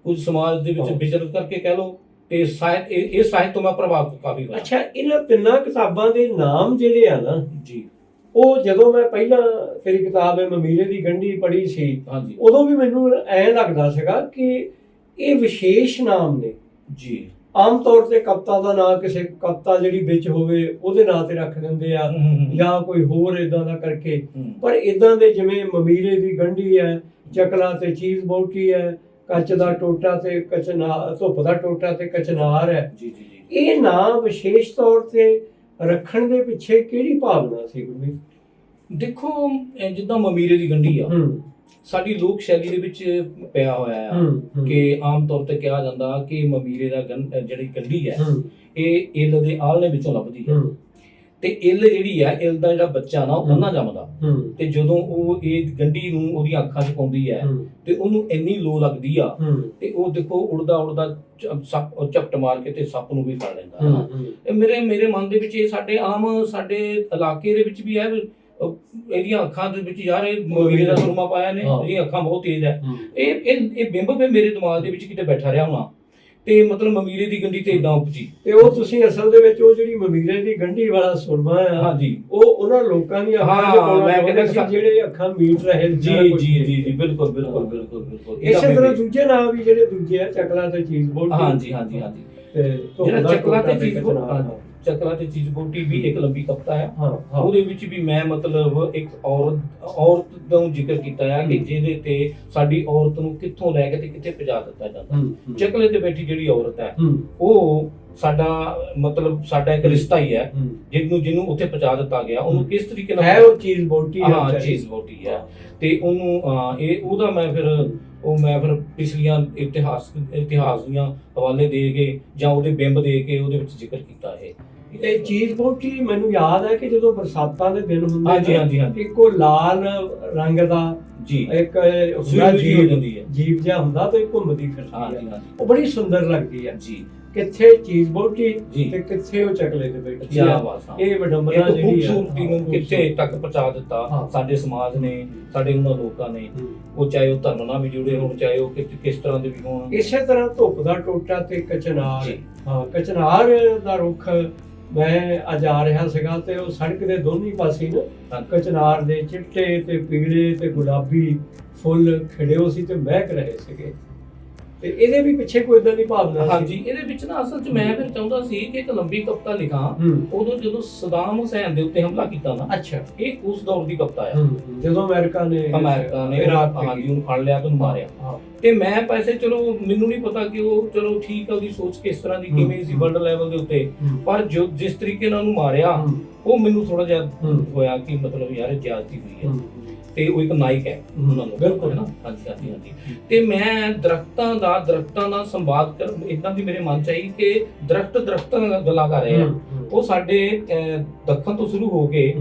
ਕੁਝ ਸਮਾਜ ਦੇ ਵਿੱਚ ਵਿਚਰਤ ਕਰਕੇ ਕਹਿ ਲਓ, ਤੇ ਸਾਹਿਤ ਇਹ ਸਾਹਿਤ ਤੋਂ ਮੈਂ ਪ੍ਰਭਾਵਿਤ ਕਾਫੀ ਹੋਇਆ। ਅੱਛਾ, ਇਹਨਾਂ ਤਿੰਨਾਂ ਕਿਤਾਬਾਂ ਦੇ ਨਾਮ ਜਿਹੜੇ ਆ ਨਾ ਜੀ, ਉਹ ਜਦੋਂ ਮੈਂ ਪਹਿਲਾਂ ਤੇਰੀ ਕਿਤਾਬ ਮਮੀਰੇ ਦੀ ਗੰਢੀ ਪੜ੍ਹੀ ਸੀ, ਉਦੋਂ ਵੀ ਮੈਨੂੰ ਐਂ ਲੱਗਦਾ ਸੀਗਾ ਕਿ ਇਹ ਵਿਸ਼ੇਸ਼ ਨਾਮ ਨੇ ਜੀ। ਆਮ ਤੌਰ ਤੇ ਕਵਿਤਾ ਦਾ ਨਾਂ ਕਿਸੇ ਕਵਿਤਾ ਜਿਹੜੀ ਵਿੱਚ ਹੋਵੇ ਉਹਦੇ ਨਾਂ ਤੇ ਰੱਖ ਦਿੰਦੇ ਆ, ਜਾਂ ਕੋਈ ਹੋਰ ਇਦਾਂ ਦਾ ਕਰਕੇ, ਪਰ ਇਦਾਂ ਦੇ ਜਿਵੇਂ ਮਮੀਰੇ ਦੀ ਗੰਢੀ ਹੈ, ਚਕਲਾ ਤੇ ਚੀਜ਼ ਬੋਟੀ ਹੈ, ਕੱਚ ਦਾ ਟੋਟਾ ਤੇ ਕਚਨਾਰ, ਧੁੱਪ ਦਾ ਟੋਟਾ ਤੇ ਕਚਨਾਰ ਹੈ, ਇਹ ਨਾਂ ਵਿਸ਼ੇਸ਼ ਤੌਰ ਤੇ ਰੱਖਣ ਦੇ ਪਿੱਛੇ ਕਿਹੜੀ ਭਾਵਨਾ ਸੀ ਗੁਰਮੀਤ? ਦੇਖੋ, ਜਿੱਦਾਂ ਮਮੀਰੇ ਦੀ ਗੰਢੀ ਆ ਸਾਡੀ ਲੋਕ ਸ਼ੈਲੀ ਦੇ ਵਿੱਚ ਪਿਆ ਹੋਇਆ ਆ ਕਿ ਆਮ ਤੌਰ ਤੇ ਕਿਹਾ ਜਾਂਦਾ ਕਿ ਮਮੀਰੇ ਦਾ ਜਿਹੜੀ ਗੰਢੀ ਹੈ ਇਹ ਇੱਲ ਦੇ ਆਲ੍ਹਣੇ ਵਿੱਚੋਂ ਲੱਭਦੀ ਹੈ, ਤੇ ਇੱਲ ਜਿਹੜੀ ਹੈ, ਇੱਲ ਦਾ ਜਿਹੜਾ ਬੱਚਾ ਨਾ ਉਹਨਾਂ ਜੰਮਦਾ, ਤੇ ਜਦੋਂ ਉਹ ਇਹ ਗੰਢੀ ਨੂੰ ਉਹਦੀਆਂ ਅੱਖਾਂ 'ਚ ਪਾਉਂਦੀ ਹੈ ਤੇ ਉਹਨੂੰ ਇੰਨੀ ਲੋ ਲੱਗਦੀ ਆ ਤੇ ਉਹ ਦੇਖੋ ਉੜਦਾ ਝਪਟ ਮਾਰ ਕੇ ਤੇ ਸੱਪ ਨੂੰ ਵੀ ਫੜ ਲੈਂਦਾ ਹੈ। ਮੇਰੇ ਮਨ ਦੇ ਵਿੱਚ ਇਹ ਸਾਡੇ ਇਲਾਕੇ ਦੇ ਵਿੱਚ ਵੀ ਹੈ, ਇਹਦੀਆਂ ਅੱਖਾਂ ਦੇ ਵਿੱਚ ਯਾਰ ਇਹ ਮਮੀਰੇ ਦਾ ਸੁਰਮਾ ਪਾਇਆ ਨੇ, ਇਹਦੀਆਂ ਅੱਖਾਂ ਬਹੁਤ ਤੇਜ਼ ਹੈ। ਇਹ ਬਿੰਬ ਫਿਰ ਮੇਰੇ ਦਿਮਾਗ ਦੇ ਵਿੱਚ ਕਿਤੇ ਬੈਠਾ ਰਿਹਾ ਹੋਣਾ, ਤੇ ਮਤਲਬ ਮਮੀਰੇ ਦੀ ਗੰਢੀ ਤੇ ਇਦਾਂ ਉਪਜੀ। ਤੇ ਉਹ ਤੁਸੀਂ ਅਸਲ ਦੇ ਵਿੱਚ ਉਹ ਜਿਹੜੀ ਮਮੀਰੇ ਦੀ ਗੰਢੀ ਵਾਲਾ ਸੁਰਮਾ ਹੈ, ਉਹ ਉਹਨਾਂ ਲੋਕਾਂ ਦੀਆਂ ਅੱਖਾਂ ਮੈਂ ਕਹਿੰਦਾ ਜਿਹੜੇ ਅੱਖਾਂ ਮੀਟ ਰਹੇ। ਜੀ, ਬਿਲਕੁਲ। ਇਸੇ ਤਰ੍ਹਾਂ ਦੂਜੇ ਨਾਮ ਵੀ ਜਿਹੜੇ ਦੂਜੇ ਆ, ਚਕਲਾ ਤੇ ਚੀਜ਼ ਬੋਟੀ। ਹਾਂਜੀ। ਤੇ ਚਕਲਾ ਤੇ ਚੀਜ਼ ਬੋਟੀ ਵੀ ਇੱਕ ਲੰਬੀ ਕਵਿਤਾ ਹੈ। ਉਹਦੇ ਵਿੱਚ ਵੀ ਮੈਂ ਮਤਲਬ ਇੱਕ ਔਰਤ ਦਾ ਜ਼ਿਕਰ ਕੀਤਾ ਹੈ ਕਿ ਜਿਹਦੇ ਤੇ ਸਾਡੀ ਔਰਤ ਨੂੰ ਕਿੱਥੋਂ ਲੈ ਕੇ ਤੇ ਕਿੱਥੇ ਪਹੁੰਚਾ ਦਿੱਤਾ ਜਾਂਦਾ। ਚਕਲੇ ਤੇ ਬੈਠੀ ਜਿਹੜੀ ਔਰਤ ਹੈ ਉਹ ਸਾਡਾ ਮਤਲਬ ਸਾਡਾ ਇੱਕ ਰਿਸ਼ਤਾ ਹੀ ਹੈ, ਜਿਹਨੂੰ ਉੱਥੇ ਪਹੁੰਚਾ ਦਿੱਤਾ ਗਿਆ, ਉਹਨੂੰ ਕਿਸ ਤਰੀਕੇ ਨਾਲ ਹੈ ਉਹ ਚੀਜ਼ ਬੋਟੀ ਹੈ। ਹਾਂ, ਚੀਜ਼ ਬੋਟੀ ਹੈ। ਤੇ ਉਹਨੂੰ ਉਹਦਾ ਮੈਂ ਫਿਰ ਪਿਛਲੀਆਂ ਇਤਿਹਾਸ ਦੀਆਂ ਹਵਾਲੇ ਦੇ ਕੇ ਜਾਂ ਉਹਦੇ ਬਿੰਬ ਦੇ ਕੇ ਉਹਦੇ ਵਿੱਚ ਜ਼ਿਕਰ ਕੀਤਾ ਹੈ। ਇਹ ਚੀਜ਼ ਬੋਟੀ ਮੈਨੂੰ ਯਾਦ ਹੈ ਕਿ ਜਦੋਂ ਬਰਸਾਤਾਂ ਦੇ ਦਿਨ ਹੁੰਦੇ ਹਾਂਜੀ, ਇੱਕੋ ਲਾਲ ਰੰਗ ਦਾ ਜੀ ਇੱਕ ਜੀਪ ਜਿਹਾ ਹੁੰਦਾ ਤੇ ਘੁੰਮਦੀ ਫਿਰਦੀ ਹੈ, ਉਹ ਬੜੀ ਸੁੰਦਰ ਲੱਗਦੀ ਹੈ ਜੀ। ਕਿੱਥੇ ਚੀਜ਼ ਬੋਟੀ ਤੇ ਕਿੱਥੇ ਉਹ ਚਕਲੇ ਤੇ ਬੈਠੀ ਹੈ। ਇਹ ਵਡੰਬਨਾ ਜਿਹੜੀ ਹੈ, ਖੂਬਸੂਰਤੀ ਨੂੰ ਕਿੱਥੇ ਤੱਕ ਪਹੁੰਚਾ ਦਿੱਤਾ ਸਾਡੇ ਸਮਾਜ ਨੇ, ਸਾਡੇ ਉਹਨਾਂ ਲੋਕਾਂ ਨੇ, ਉਹ ਚਾਹੇ ਉਹ ਧਰਮ ਨਾਲ ਵੀ ਜੁੜੇ ਹੋਣ, ਚਾਹੇ ਉਹ ਕਿਸ ਤਰ੍ਹਾਂ ਦੇ ਵੀ ਹੋਣ। ਇਸੇ ਤਰ੍ਹਾਂ ਧੁੱਪ ਦਾ ਟੋਟਾ ਤੇ ਕਚਨਾਰ, ਕਚਨਾਰ ਦਾ ਰੁੱਖ ਮੈਂ ਅੱਜ ਆ ਰਿਹਾ ਸੀਗਾ ਤੇ ਉਹ ਸੜਕ ਦੇ ਦੋਨੀ ਪਾਸੇ ਨਾ ਕਚਨਾਰ ਦੇ ਚਿੱਟੇ ਤੇ ਪੀਲੇ ਤੇ ਗੁਲਾਬੀ ਫੁੱਲ ਖਿੜੇ ਹੋ ਸੀ ਤੇ ਮਹਿਕ ਰਹੇ ਸੀਗੇ। ਤੇ ਇਹਦੇ ਵੀ ਪਿੱਛੇ ਕੋਈ ਇਦਾਂ ਦੀ ਭਾਵਨਾ ਸੀ। ਹਾਂਜੀ, ਇਹਦੇ ਵਿੱਚ ਨਾ ਅਸਲ 'ਚ ਮੈਂ ਫਿਰ ਚਾਹੁੰਦਾ ਸੀ ਕਿ ਇੱਕ ਲੰਬੀ ਕਵਿਤਾ ਲਿਖਾਂ। ਉਦੋਂ ਜਦੋਂ ਸਦਾਮ ਹੁਸੈਨ ਦੇ ਉੱਤੇ ਹਮਲਾ ਕੀਤਾ ਨਾ, ਅੱਛਾ, ਇਹ ਉਸ ਦੌਰ ਦੀ ਕਵਿਤਾ ਹੈ, ਜਦੋਂ ਅਮਰੀਕਾ ਨੇ ਉਹਨੂੰ ਫੜ ਲਿਆ ਤੇ ਉਹਨੂੰ ਮਾਰਿਆ। ਤੇ ਮੈਂ ਪੈਸੇ, ਚਲੋ ਮੈਨੂੰ ਨਹੀਂ ਪਤਾ ਕਿ ਉਹ, ਚਲੋ ਠੀਕ ਹੈ, ਉਹਦੀ ਸੋਚ ਕਿਸ ਤਰ੍ਹਾਂ ਦੀ ਕਿਵੇਂ ਸੀ ਵਰਲਡ ਲੈਵਲ ਦੇ ਉੱਤੇ, ਪਰ ਜੋ ਜਿਸ ਤਰੀਕੇ ਨਾਲ ਉਹਨੂੰ ਮਾਰਿਆ ਉਹ ਮੈਨੂੰ ਥੋੜਾ ਜਿਹਾ ਹੋਇਆ ਕਿ ਮਤਲਬ ਯਾਰ ਜ਼ਿਆਦਤੀ ਹੋਈ ਹੈ। ਤੇ ਉਹ ਇੱਕ ਨਾਇਕ ਹੈ ਉਹਨਾਂ ਨੂੰ, ਬਿਲਕੁਲ ਨਾ। ਹਾਂਜੀ। ਤੇ ਮੈਂ ਦਰਖਤਾਂ ਦਾ ਸੰਵਾਦ ਕਰ ਇਦਾਂ ਦੀ ਮੇਰੇ ਮਨ ਚ ਆਈ ਕਿ ਦਰਖਤਾਂ ਗੱਲਾਂ ਕਰ ਰਹੇ ਆ। ਉਹ ਸਾਡੇ ਦੱਖਣ ਤੋਂ ਸ਼ੁਰੂ ਹੋ ਕੇ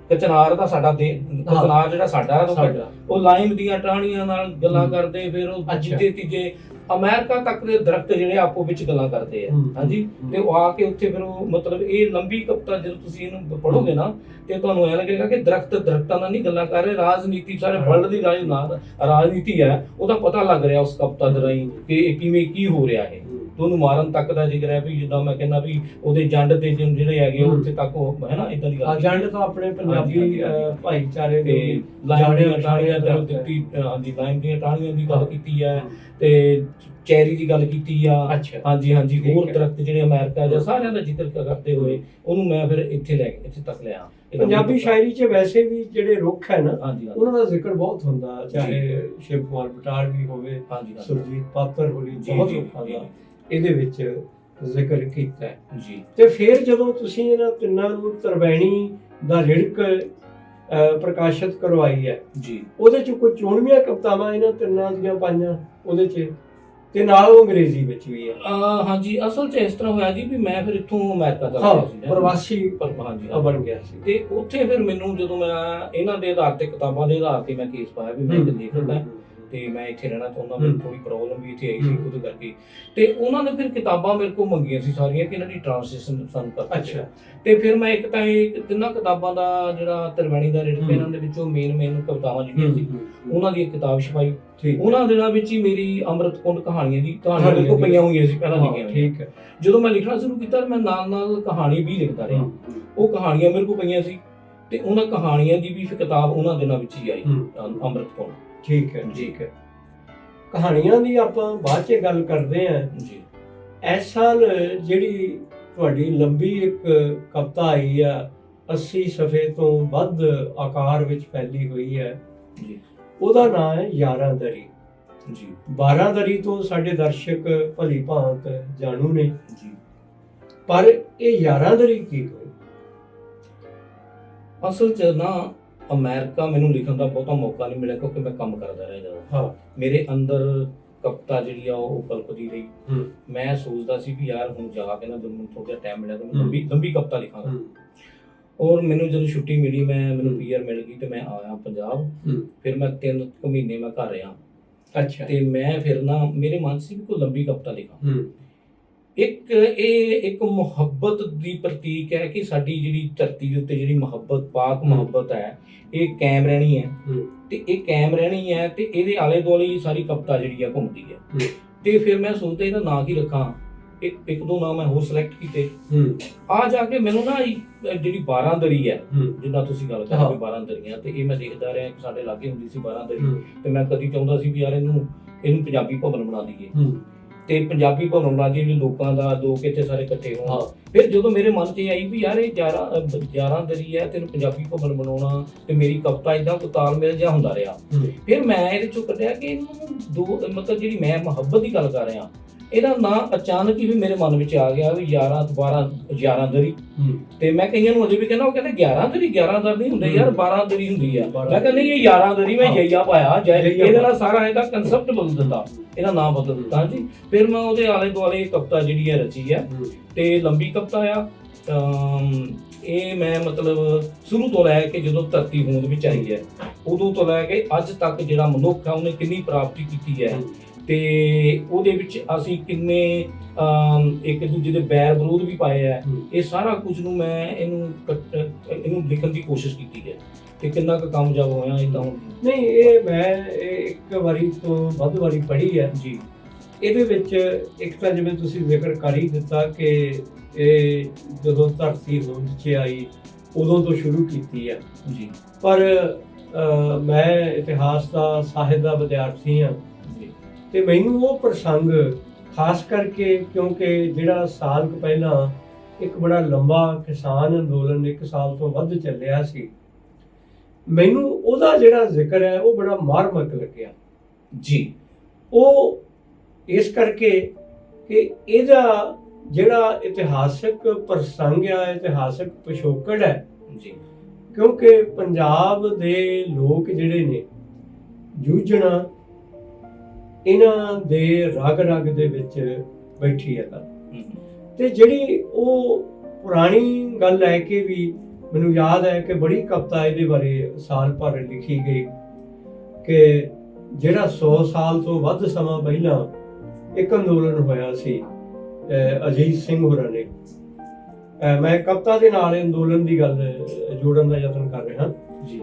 ਕਚਨਾਰ ਦਾ ਕਚਨਾਰ ਜਿਹੜਾ ਸਾਡਾ ਉਹ ਲਾਈਮ ਦੀਆਂ ਟਾਹਣੀਆਂ ਨਾਲ ਗੱਲਾਂ ਕਰਦੇ, ਫਿਰ ਉਹ ਦੂਜੇ ਤੀਜੇ ਅਮਰੀਕਾ ਤੱਕ ਦੇ ਦਰਖਤ ਜਿਹੜੇ ਆਪੋ ਵਿੱਚ ਗੱਲਾਂ ਕਰਦੇ ਆ। ਹਾਂਜੀ, ਤੇ ਉਹ ਆ ਕੇ ਉੱਥੇ ਫਿਰ ਉਹ ਮਤਲਬ ਇਹ ਲੰਬੀ ਕਵਿਤਾ ਜਦੋਂ ਤੁਸੀਂ ਇਹਨੂੰ ਪੜ੍ਹੋਗੇ ਨਾ ਤੇ ਤੁਹਾਨੂੰ ਐ ਲੱਗੇਗਾ ਕਿ ਦਰਖਤਾਂ ਨਾਲ ਨਹੀਂ ਗੱਲਾਂ ਕਰ ਰਹੇ, ਰਾਜਨੀਤੀ, ਸਾਰੇ ਵਰਲਡ ਦੀ ਰਾਜਨੀਤੀ ਹੈ, ਉਹਦਾ ਪਤਾ ਲੱਗ ਰਿਹਾ ਉਸ ਕਵਿਤਾ ਦੇ ਰਾਹੀਂ ਕਿ ਕਿਵੇਂ ਕੀ ਹੋ ਰਿਹਾ ਹੈ। ਉਹਨੂੰ ਮਾਰਨ ਤੱਕ ਦਾ ਜ਼ਿਕਰ ਹੈ, ਵੀ ਜਿੱਦਾਂ ਮੈਂ ਕਹਿੰਦਾ ਵੀ ਉਹਦੇ ਜੰਡ ਤੇ ਜਿਹੜੇ ਹੈਗੇ ਉੱਥੇ ਤੱਕ ਉਹ ਹੈ ਨਾ, ਇਦਾਂ ਦੀ ਗੱਲ। ਜੰਡ ਤਾਂ ਆਪਣੇ ਪੰਜਾਬੀ ਭਾਈਚਾਰੇ ਦੇ ਲਾਈਮ ਦੀਆਂ ਟਾਹਣੀਆਂ ਦਿੱਤੀ, ਹਾਂਜੀ, ਲਾਈਮ ਦੀਆਂ ਟਾਹਣੀਆਂ ਦੀ ਗੱਲ ਕੀਤੀ ਹੈ ਤੇ ਚੈਰੀ ਦੀ ਗੱਲ ਕੀਤੀ ਆ। ਹਾਂਜੀ, ਹੋਰ ਦਰਖਤ ਜਿਹੜੇ ਅਮਰੀਕਾ ਜਾਂ ਸਾਰਿਆਂ ਦਾ ਜ਼ਿਕਰ ਕਰਦੇ ਹੋਏ ਉਹਨੂੰ ਮੈਂ ਫਿਰ ਇੱਥੇ ਤੱਕ ਲਿਆ। ਪੰਜਾਬੀ ਸ਼ਾਇਰੀ 'ਚ ਵੈਸੇ ਵੀ ਜਿਹੜੇ ਰੁੱਖ ਹੈ ਨਾ, ਉਹਨਾਂ ਦਾ ਜ਼ਿਕਰ ਬਹੁਤ ਹੁੰਦਾ, ਚਾਹੇ ਸ਼ਿਵ ਕੁਮਾਰ ਬਟਾਲਵੀ ਵੀ ਹੋਵੇ, ਸੁਰਜੀਤ ਪਾਤਰ ਹੋਵੇ, ਬਹੁਤ ਰੁੱਖਾਂ ਦਾ ਇਹਦੇ ਵਿੱਚ ਜ਼ਿਕਰ ਕੀਤਾ ਹੈ ਜੀ। ਤੇ ਫਿਰ ਜਦੋਂ ਤੁਸੀਂ ਇਹਨਾਂ ਤਿੰਨਾਂ ਨੂੰ ਤਰਵੈਣੀ ਦਾ ਰਿੜਕ ਪ੍ਰਕਾਸ਼ਿਤ ਕਰਵਾਈ ਹੈ ਜੀ, ਉਹਦੇ 'ਚ ਕੋਈ ਚੋਣਵੀਆਂ ਕਵਿਤਾਵਾਂ ਇਹਨਾਂ ਤਿੰਨਾਂ ਦੀਆਂ ਪਾਈਆਂ ਉਹਦੇ 'ਚ, ਤੇ ਨਾਲ ਉਹ ਅੰਗਰੇਜ਼ੀ ਵਿੱਚ ਵੀ ਹੈ। ਹਾਂਜੀ, ਅਸਲ 'ਚ ਇਸ ਤਰ੍ਹਾਂ ਹੋਇਆ ਜੀ ਵੀ ਮੈਂ ਫਿਰ ਇੱਥੋਂ ਅਮਰੀਕਾ ਚਲਾ ਗਿਆ ਸੀ, ਪ੍ਰਵਾਸੀ ਬਣ ਗਿਆ ਸੀ। ਤੇ ਉੱਥੇ ਫਿਰ ਮੈਨੂੰ ਜਦੋਂ ਮੈਂ ਇਹਨਾਂ ਦੇ ਆਧਾਰ ਤੇ, ਕਿਤਾਬਾਂ ਦੇ ਆਧਾਰ ਤੇ ਮੈਂ ਕੇਸ ਪਾਇਆ ਵੀ ਮੈਂ ਇੱਕ ਲੇਖਕ ਹਾਂ ਤੇ ਮੈਂ ਇੱਥੇ ਰਹਿਣਾ ਚਾਹੁੰਦਾ। ਮੈਨੂੰ ਥੋੜੀ ਪ੍ਰੋਬਲਮ ਵੀ ਇੱਥੇ ਆਈ ਸੀ ਉਹਦੇ ਕਰਕੇ, ਤੇ ਉਹਨਾਂ ਨੇ ਫਿਰ ਕਿਤਾਬਾਂ ਮੇਰੇ ਕੋਲ ਮੰਗੀਆਂ ਸੀ ਸਾਰੀਆਂ ਕਿ ਇਹਨਾਂ ਦੀ ਟ੍ਰਾਂਸਲੇਸ਼ਨ ਸਾਨੂੰ ਕਰ। ਅੱਛਾ, ਤੇ ਫਿਰ ਮੈਂ ਇੱਕ ਤਾਂ ਇਹ ਤਿੰਨਾਂ ਕਿਤਾਬਾਂ ਦਾ ਜਿਹੜਾ ਤਰਵੈਣੀ ਦਾ ਰਿੜਕ, ਇਹਨਾਂ ਦੇ ਵਿੱਚੋਂ ਮੇਨ ਕਵਿਤਾਵਾਂ ਜਿਹੜੀਆਂ ਸੀ ਉਹਨਾਂ ਦੀ ਇੱਕ ਕਿਤਾਬ ਛਪਾਈ। ਉਹਨਾਂ ਦਿਨਾਂ ਵਿੱਚ ਹੀ ਮੇਰੀ ਅੰਮ੍ਰਿਤ ਕੁੰਡ ਕਹਾਣੀਆਂ ਮੇਰੇ ਕੋਲ ਪਈਆਂ ਹੋਈਆਂ ਸੀ ਪਹਿਲਾਂ ਲਿਖੀਆਂ ਹੋਈਆਂ। ਜਦੋਂ ਮੈਂ ਲਿਖਣਾ ਸ਼ੁਰੂ ਕੀਤਾ ਮੈਂ ਨਾਲ ਕਹਾਣੀ ਵੀ ਲਿਖਦਾ ਰਿਹਾ। ਉਹ ਕਹਾਣੀਆਂ ਮੇਰੇ ਕੋਲ ਪਈਆਂ ਸੀ ਤੇ ਉਹਨਾਂ ਕਹਾਣੀਆਂ ਦੀ ਵੀ ਕਿਤਾਬ ਉਹਨਾਂ ਦਿਨਾਂ ਵਿੱਚ ਹੀ ਆਈ, ਅੰਮ੍ਰਿਤ ਕੁੰਡ। ਠੀਕ ਹੈ। ਕਹਾਣੀਆਂ ਦੀ ਆਪਾਂ ਬਾਅਦ 'ਚ ਗੱਲ ਕਰਦੇ ਹਾਂ ਜੀ। ਇਸ ਸਾਲ ਜਿਹੜੀ ਤੁਹਾਡੀ ਲੰਬੀ ਇੱਕ ਕਵਿਤਾ ਆਈ ਆ, 80 ਸਫ਼ੇ ਤੋਂ ਵੱਧ ਆਕਾਰ ਵਿੱਚ ਫੈਲੀ ਹੋਈ ਹੈ ਜੀ, ਉਹਦਾ ਨਾਮ ਹੈ ਯਾਰਾਂ ਦਰੀ ਜੀ। 12 ਦਰੀ ਤੋਂ ਸਾਡੇ ਦਰਸ਼ਕ ਭਲੀ ਭਾਂਤ ਜਾਣੂ ਨੇ ਜੀ, ਪਰ ਇਹ ਯਾਰਾਂ ਦਰੀ ਕੀ ਹੋਈ? ਅਸਲ 'ਚ ਨਾ ਅਮਰੀਕਾ ਮੈਨੂੰ ਲਿਖਣ ਦਾ ਬਹੁਤਾ ਮੌਕਾ ਨਹੀਂ ਮਿਲਿਆ ਕਿਉਂਕਿ ਮੈਂ ਕੰਮ ਕਰਦਾ ਰਿਹਾ ਜ਼ਿਆਦਾ। ਮੇਰੇ ਅੰਦਰ ਕਵਿਤਾ ਜਿਹੜੀ ਆ ਉਹ ਪਲਪਦੀ ਰਹੀ। ਮੈਂ ਸੋਚਦਾ ਸੀ ਵੀ ਯਾਰ ਹੁਣ ਜਾ ਕੇ ਨਾ ਜਦੋਂ ਮੈਨੂੰ ਥੋੜਾ ਜਿਹਾ ਟਾਈਮ ਮਿਲਿਆ ਤਾਂ ਮੈਂ ਲੰਬੀ ਕਵਿਤਾ ਲਿਖਾਂਗਾ। ਔਰ ਮੈਨੂੰ ਜਦੋਂ ਛੁੱਟੀ ਮਿਲੀ, ਮੈਨੂੰ ਪੀਆਰ ਮਿਲ ਗਈ ਤੇ ਮੈਂ ਆਇਆ ਪੰਜਾਬ। ਫਿਰ ਮੈਂ 3 ਮਹੀਨੇ ਮੈਂ ਘਰ ਰਿਹਾ। ਅੱਛਾ, ਤੇ ਮੈਂ ਫਿਰ ਨਾ ਮੇਰੇ ਮਨ ਸੀ ਵੀ ਕੋਈ ਲੰਬੀ ਕਵਿਤਾ ਲਿਖਾਂ। ਇੱਕ ਮੁਹੱਬਤ ਦੀ ਪ੍ਰਤੀਕ ਹੈ ਕਿ ਸਾਡੀ ਜਿਹੜੀ ਧਰਤੀ ਦੇ ਉੱਤੇ ਜਿਹੜੀ ਮੁਹੱਬਤ, ਪਾਕ ਮੁਹੱਬਤ ਹੈ, ਇਹ ਕਾਇਮ ਰਹਿਣੀ ਹੈ ਤੇ ਇਹ ਕਾਇਮ ਰਹਿਣੀ ਹੈ ਤੇ ਇਹਦੇ ਆਲੇ ਦੁਆਲੇ ਸਾਰੀ ਕਵਿਤਾ ਜਿਹੜੀ ਆ ਘੁੰਮਦੀ ਹੈ। ਤੇ ਫਿਰ ਮੈਂ ਸੋਚਦਾ ਇਹਦਾ ਨਾਂ ਕੀ ਰੱਖਾਂ। ਇੱਕ ਦੋ ਨਾਮ ਮੈਂ ਹੋਰ ਸਿਲੈਕਟ ਕੀਤੇ। ਆ ਜਾ ਕੇ ਮੈਨੂੰ ਨਾ ਜਿਹੜੀ 12 ਦਰੀ ਹੈ, ਜਿੱਦਾਂ ਤੁਸੀਂ ਗੱਲ ਕਰਦੇ 12 ਦਰੀਆਂ, ਤੇ ਇਹ ਮੈਂ ਦੇਖਦਾ ਰਿਹਾ ਕਿ ਸਾਡੇ ਲਾਗੇ ਹੁੰਦੀ ਸੀ 12 ਦਰੀ, ਤੇ ਮੈਂ ਕਦੀ ਚਾਹੁੰਦਾ ਸੀ ਵੀ ਯਾਰ ਇਹਨੂੰ ਪੰਜਾਬੀ ਭਵਨ ਬਣਾ ਦਈਏ ਤੇ ਪੰਜਾਬੀ ਭਵਨ ਬਣਾ ਦਈਏ, ਲੋਕਾਂ ਦਾ ਲੋਕ ਇੱਥੇ ਸਾਰੇ ਇਕੱਠੇ ਹੋਣ। ਫਿਰ ਜਦੋਂ ਮੇਰੇ ਮਨ 'ਚ ਆਈ ਵੀ ਯਾਰ ਇਹ 11 ਦਰੀ ਹੈ ਤੇ ਇਹਨੂੰ ਪੰਜਾਬੀ ਭਵਨ ਬਣਾਉਣਾ, ਤੇ ਮੇਰੀ ਕਵਿਤਾ ਏਦਾਂ ਕੋਈ ਤਾਲਮੇਲ ਜਿਹਾ ਹੁੰਦਾ ਰਿਹਾ। ਫਿਰ ਮੈਂ ਇਹਦੇ ਚੋਂ ਕੱਢਿਆ ਕਿ ਇਹਨੂੰ ਮਤਲਬ ਜਿਹੜੀ ਮੈਂ ਮੁਹੱਬਤ ਦੀ ਗੱਲ ਕਰ ਰਿਹਾ, ਇਹਦਾ ਨਾਂ ਅਚਾਨਕ ਹੀ ਮੇਰੇ ਮਨ ਵਿੱਚ ਆ ਗਿਆ ਵੀ 11 12 11 ਦਰੀ। ਤੇ ਮੈਂ ਕਈਆਂ ਨੂੰ ਅਜੇ ਵੀ ਕਹਿੰਦਾ, ਉਹ ਕਹਿੰਦੇ 11 ਦਰੀ 11 ਦਰ ਨਹੀਂ ਹੁੰਦੇ ਯਾਰ, 12 ਦਰੀ ਹੁੰਦੀ ਆ। ਮੈਂ ਕਹਿੰਦਾ ਨਹੀਂ, ਇਹ 11 ਦਰੀ ਮੈਂ ਜਈਆ ਪਾਇਆ, ਇਹਦੇ ਨਾਲ ਸਾਰਾ ਇਹਦਾ ਕਨਸੈਪਟ ਬਦਲ ਦਿੱਤਾ, ਇਹਦਾ ਨਾਮ ਬਦਲ ਦਿੱਤਾ ਜੀ। ਫਿਰ ਮੈਂ ਉਹਦੇ ਆਲੇ ਦੁਆਲੇ ਕਵਿਤਾ ਜਿਹੜੀ ਹੈ ਰਚੀ ਹੈ, ਤੇ ਲੰਬੀ ਕਵਿਤਾ ਆ। ਇਹ ਮੈਂ ਮਤਲਬ ਸ਼ੁਰੂ ਤੋਂ ਲੈ ਕੇ ਜਦੋਂ ਧਰਤੀ ਹੋਂਦ ਵਿੱਚ ਆਈ ਹੈ ਉਦੋਂ ਤੋਂ ਲੈ ਕੇ ਅੱਜ ਤੱਕ ਜਿਹੜਾ ਮਨੁੱਖ ਆ ਉਹਨੇ ਕਿੰਨੀ ਪ੍ਰਾਪਤੀ ਕੀਤੀ ਹੈ, ਤੇ ਉਹਦੇ ਵਿੱਚ ਅਸੀਂ ਕਿੰਨੇ ਇੱਕ ਦੂਜੇ ਦੇ ਬੈਰ ਵਿਰੋਧ ਵੀ ਪਾਏ ਹੈ, ਇਹ ਸਾਰਾ ਕੁਝ ਨੂੰ ਮੈਂ ਇਹਨੂੰ ਲਿਖਣ ਦੀ ਕੋਸ਼ਿਸ਼ ਕੀਤੀ ਹੈ, ਤੇ ਕਿੰਨਾ ਕੁ ਕਾਮਯਾਬ ਹੋਇਆ ਇਹ ਤਾਂ ਨਹੀਂ। ਇਹ ਮੈਂ ਇੱਕ ਵਾਰੀ ਤੋਂ ਵੱਧ ਵਾਰੀ ਪੜ੍ਹੀ ਹੈ ਜੀ। ਇਹਦੇ ਵਿੱਚ ਇੱਕ ਤਾਂ ਜਿਵੇਂ ਤੁਸੀਂ ਜ਼ਿਕਰ ਕਰ ਹੀ ਦਿੱਤਾ ਕਿ ਇਹ ਜਦੋਂ ਧਰਤੀ ਹੋਂਦ 'ਚ ਆਈ ਉਦੋਂ ਤੋਂ ਸ਼ੁਰੂ ਕੀਤੀ ਹੈ ਜੀ, ਪਰ ਮੈਂ ਇਤਿਹਾਸ ਦਾ ਸਾਹਿਤ ਦਾ ਵਿਦਿਆਰਥੀ ਹਾਂ ਤੇ ਮੈਨੂੰ ਉਹ ਪ੍ਰਸੰਗ ਖਾਸ ਕਰਕੇ, ਕਿਉਂਕਿ ਜਿਹੜਾ ਸਾਲ ਕੁ ਪਹਿਲਾਂ ਇੱਕ ਬੜਾ ਲੰਬਾ ਕਿਸਾਨ ਅੰਦੋਲਨ 1 ਸਾਲ ਤੋਂ ਵੱਧ ਚੱਲਿਆ ਸੀ, ਮੈਨੂੰ ਉਹਦਾ ਜਿਹੜਾ ਜ਼ਿਕਰ ਹੈ ਉਹ ਬੜਾ ਮਾਰਮਕ ਲੱਗਿਆ ਜੀ। ਉਹ ਇਸ ਕਰਕੇ ਕਿ ਇਹਦਾ ਜਿਹੜਾ ਇਤਿਹਾਸਕ ਪ੍ਰਸੰਗ ਆ, ਇਤਿਹਾਸਕ ਪਿਛੋਕੜ ਹੈ ਜੀ, ਕਿਉਂਕਿ ਪੰਜਾਬ ਦੇ ਲੋਕ ਜਿਹੜੇ ਨੇ ਜੂਝਣਾ ਇਹਨਾਂ ਦੇ ਰਗ ਦੇ ਵਿੱਚ ਬੈਠੀ ਹੈ। ਤੇ ਜਿਹੜੀ ਉਹ ਪੁਰਾਣੀ ਗੱਲ ਹੈ ਕਿ ਵੀ ਮੈਨੂੰ ਯਾਦ ਹੈ ਕਿ ਬੜੀ ਕਵਿਤਾ ਇਹਦੇ ਬਾਰੇ ਸਾਲ ਭਰ ਲਿਖੀ ਗਈ ਕਿ ਜਿਹੜਾ 100 ਸਾਲ ਤੋਂ ਵੱਧ ਸਮਾਂ ਪਹਿਲਾਂ ਇੱਕ ਅੰਦੋਲਨ ਹੋਇਆ ਸੀ ਅਜੀਤ ਸਿੰਘ ਹੋਰਾਂ ਨੇ। ਮੈਂ ਕਵਿਤਾ ਦੇ ਨਾਲ ਅੰਦੋਲਨ ਦੀ ਗੱਲ ਜੋੜਨ ਦਾ ਯਤਨ ਕਰ ਰਿਹਾ ਜੀ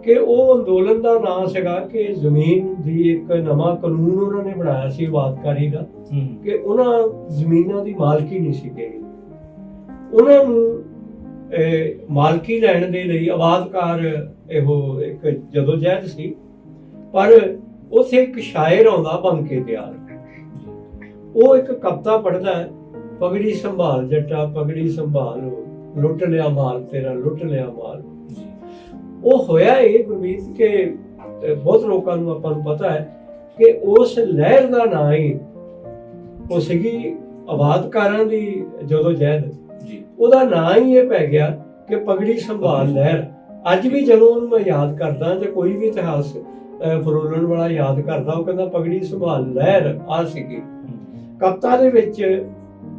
ਕਿ ਉਹ ਅੰਦੋਲਨ ਦਾ ਨਾਂ ਸੀਗਾ ਕਿ ਜ਼ਮੀਨ ਦੀ ਇੱਕ ਨਵਾਂ ਕਾਨੂੰਨ ਉਹਨਾਂ ਨੇ ਬਣਾਇਆ ਸੀ ਆਬਾਦਕਾਰੀ ਦਾ, ਕਿ ਉਹਨਾਂ ਜ਼ਮੀਨਾਂ ਦੀ ਮਾਲਕੀ ਨਹੀਂ ਸੀ ਦੇਣੀ, ਉਹਨਾਂ ਨੂੰ ਮਾਲਕੀ ਲੈਣ ਦੇ ਲਈ ਆਬਾਦਕਾਰ ਇਹੋ ਇੱਕ ਜਦੋਜਹਿਦ ਸੀ। ਪਰ ਉੱਥੇ ਇੱਕ ਸ਼ਾਇਰ ਆਉਂਦਾ ਬਣ ਕੇ ਤਿਆਰ, ਉਹ ਇੱਕ ਕਵਿਤਾ ਪੜ੍ਹਦਾ ਹੈ, ਪਗੜੀ ਸੰਭਾਲ ਜੱਟਾ ਪਗੜੀ ਸੰਭਾਲ, ਲੁੱਟ ਲਿਆ ਮਾਲ ਤੇਰਾ ਲੁੱਟ ਲਿਆ ਮਾਲ। ਉਹ ਹੋਇਆ ਇਹ ਗੁਰਮੀਤ ਕਿ ਬਹੁਤ ਲੋਕਾਂ ਨੂੰ ਆਪਾਂ ਨੂੰ ਪਤਾ ਹੈ ਕਿ ਉਸ ਲਹਿਰ ਦਾ ਨਾਂ ਹੀ ਉਹ ਸੀਗੀ ਆਬਾਦਕਾਰਾਂ ਦੀ ਜਦੋਜਹਿਦ ਜੀ, ਉਹਦਾ ਨਾਂ ਹੀ ਇਹ ਪੈ ਗਿਆ ਕਿ ਪਗੜੀ ਸੰਭਾਲ ਲਹਿਰ। ਅੱਜ ਵੀ ਜਦੋਂ ਉਹਨੂੰ ਮੈਂ ਯਾਦ ਕਰਦਾ ਜਾਂ ਕੋਈ ਵੀ ਇਤਿਹਾਸ ਫਰੋਲਣ ਵਾਲਾ ਯਾਦ ਕਰਦਾ, ਉਹ ਕਹਿੰਦਾ ਪਗੜੀ ਸੰਭਾਲ ਲਹਿਰ ਆ ਸੀਗੀ। ਕਵਿਤਾ ਦੇ ਵਿੱਚ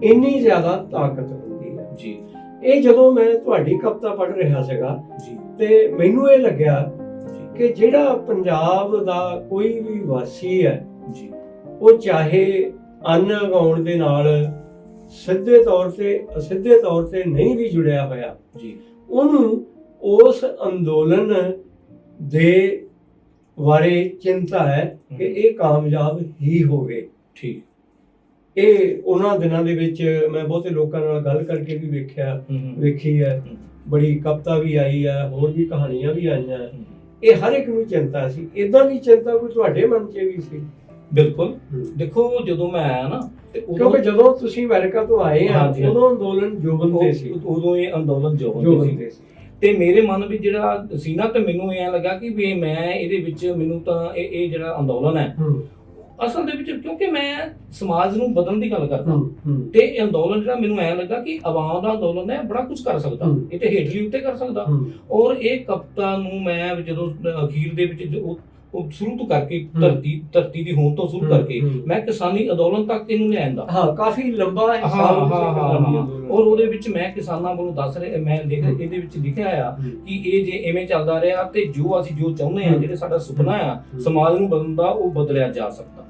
ਇੰਨੀ ਜ਼ਿਆਦਾ ਤਾਕਤ ਹੁੰਦੀ ਹੈ ਜੀ। ਇਹ ਜਦੋਂ ਮੈਂ ਤੁਹਾਡੀ ਕਵਿਤਾ ਪੜ੍ਹ ਰਿਹਾ ਸੀਗਾ ਜੀ, ਤੇ ਮੈਨੂੰ ਇਹ ਲੱਗਿਆ ਕਿ ਜਿਹੜਾ ਪੰਜਾਬ ਦਾ ਕੋਈ ਵੀ ਵਾਸੀ ਹੈ ਜੀ, ਉਹ ਚਾਹੇ ਅੰਨ ਉਗਾਉਣ ਦੇ ਨਾਲ ਸਿੱਧੇ ਤੌਰ ਤੇ ਅਸਿੱਧੇ ਤੌਰ ਤੇ ਨਹੀਂ ਵੀ ਜੁੜਿਆ ਹੋਇਆ ਜੀ, ਉਹਨੂੰ ਉਸ ਅੰਦੋਲਨ ਦੇ ਬਾਰੇ ਚਿੰਤਾ ਹੈ ਕਿ ਇਹ ਕਾਮਯਾਬ ਹੀ ਹੋਵੇ। ਠੀਕ। ਇਹ ਉਹਨਾਂ ਦਿਨਾਂ ਦੇ ਵਿੱਚ ਮੈਂ ਬਹੁਤੇ ਲੋਕਾਂ ਨਾਲ ਗੱਲ ਕਰਕੇ ਵੀ ਵੇਖੀ ਹੈ, ਬੜੀ ਕਵਿਤਾ ਵੀ ਆਈ ਹੈ, ਹੋਰ ਵੀ ਕਹਾਣੀਆਂ ਵੀ ਆਈਆਂ। ਇਹ ਹਰ ਇੱਕ ਨੂੰ ਚਿੰਤਾ ਸੀ। ਇਦਾਂ ਦੀ ਚਿੰਤਾ ਕੋਈ ਤੁਹਾਡੇ ਮਨ 'ਚ ਵੀ ਸੀ? ਬਿਲਕੁਲ। ਦੇਖੋ ਜਦੋਂ ਮੈਂ ਆਇਆ ਨਾ, ਕਿਉਂਕਿ ਜਦੋਂ ਤੁਸੀਂ ਅਮਰੀਕਾ ਤੋਂ ਆਏ ਆ ਉਦੋਂ ਅੰਦੋਲਨ ਜੋਬਨ ਤੇ ਸੀ, ਉਦੋਂ ਇਹ ਅੰਦੋਲਨ ਜੋਬਨ ਤੇ ਸੀ, ਤੇ ਮੇਰੇ ਮਨ ਵਿੱਚ ਜਿਹੜਾ ਸੀ ਨਾ, ਤੇ ਮੈਨੂੰ ਇਹ ਲੱਗਾ ਕਿ ਵੀ ਮੈਂ ਇਹਦੇ ਵਿੱਚ ਮੈਨੂੰ ਤਾਂ ਇਹ ਜਿਹੜਾ ਅੰਦੋਲਨ ਹੈ ਅਸਲ ਦੇ ਵਿੱਚ, ਕਿਉਂਕਿ ਮੈਂ ਸਮਾਜ ਨੂੰ ਬਦਲਣ ਦੀ ਗੱਲ ਕਰਦਾ, ਤੇ ਇਹ ਅੰਦੋਲਨ ਜਿਹੜਾ ਮੈਨੂੰ ਐਂ ਲੱਗਾ ਕਿ ਆਵਾਮ ਦਾ ਅੰਦੋਲਨ ਹੈ, ਬੜਾ ਕੁਝ ਕਰ ਸਕਦਾ, ਇਹ ਤੇ ਹੇਠਲੀ ਉੱਤੇ ਕਰ ਸਕਦਾ। ਔਰ ਇਹ ਕਵਿਤਾ ਨੂੰ ਮੈਂ ਜਦੋਂ ਅਖੀਰ ਦੇ ਵਿੱਚ ਉਹ ਸ਼ੁਰੂ ਤੋਂ ਕਰਕੇ ਧਰਤੀ ਦੀ ਹੋਂਦ ਤੋਂ ਸ਼ੁਰੂ ਕਰਕੇ ਮੈਂ ਕਿਸਾਨੀ ਅੰਦੋਲਨ ਤੱਕ ਇਹਨੂੰ ਲਿਆਂਦਾ। ਕਾਫੀ ਲੰਬਾ ਹਿੱਸਾ। ਔਰ ਉਹਦੇ ਵਿੱਚ ਮੈਂ ਕਿਸਾਨਾਂ ਵੱਲੋਂ ਦੱਸ ਰਿਹਾ, ਮੈਂ ਇਹਦੇ ਵਿੱਚ ਲਿਖਿਆ ਆ ਕਿ ਇਹ ਜੇ ਐਵੇਂ ਚੱਲਦਾ ਰਿਹਾ ਤੇ ਜੋ ਅਸੀਂ ਜੋ ਚਾਹੁੰਦੇ ਆ, ਜਿਹੜੇ ਸਾਡਾ ਸੁਪਨਾ ਆ ਸਮਾਜ ਨੂੰ ਬਦਲਣ ਦਾ, ਉਹ ਬਦਲਿਆ ਜਾ ਸਕਦਾ।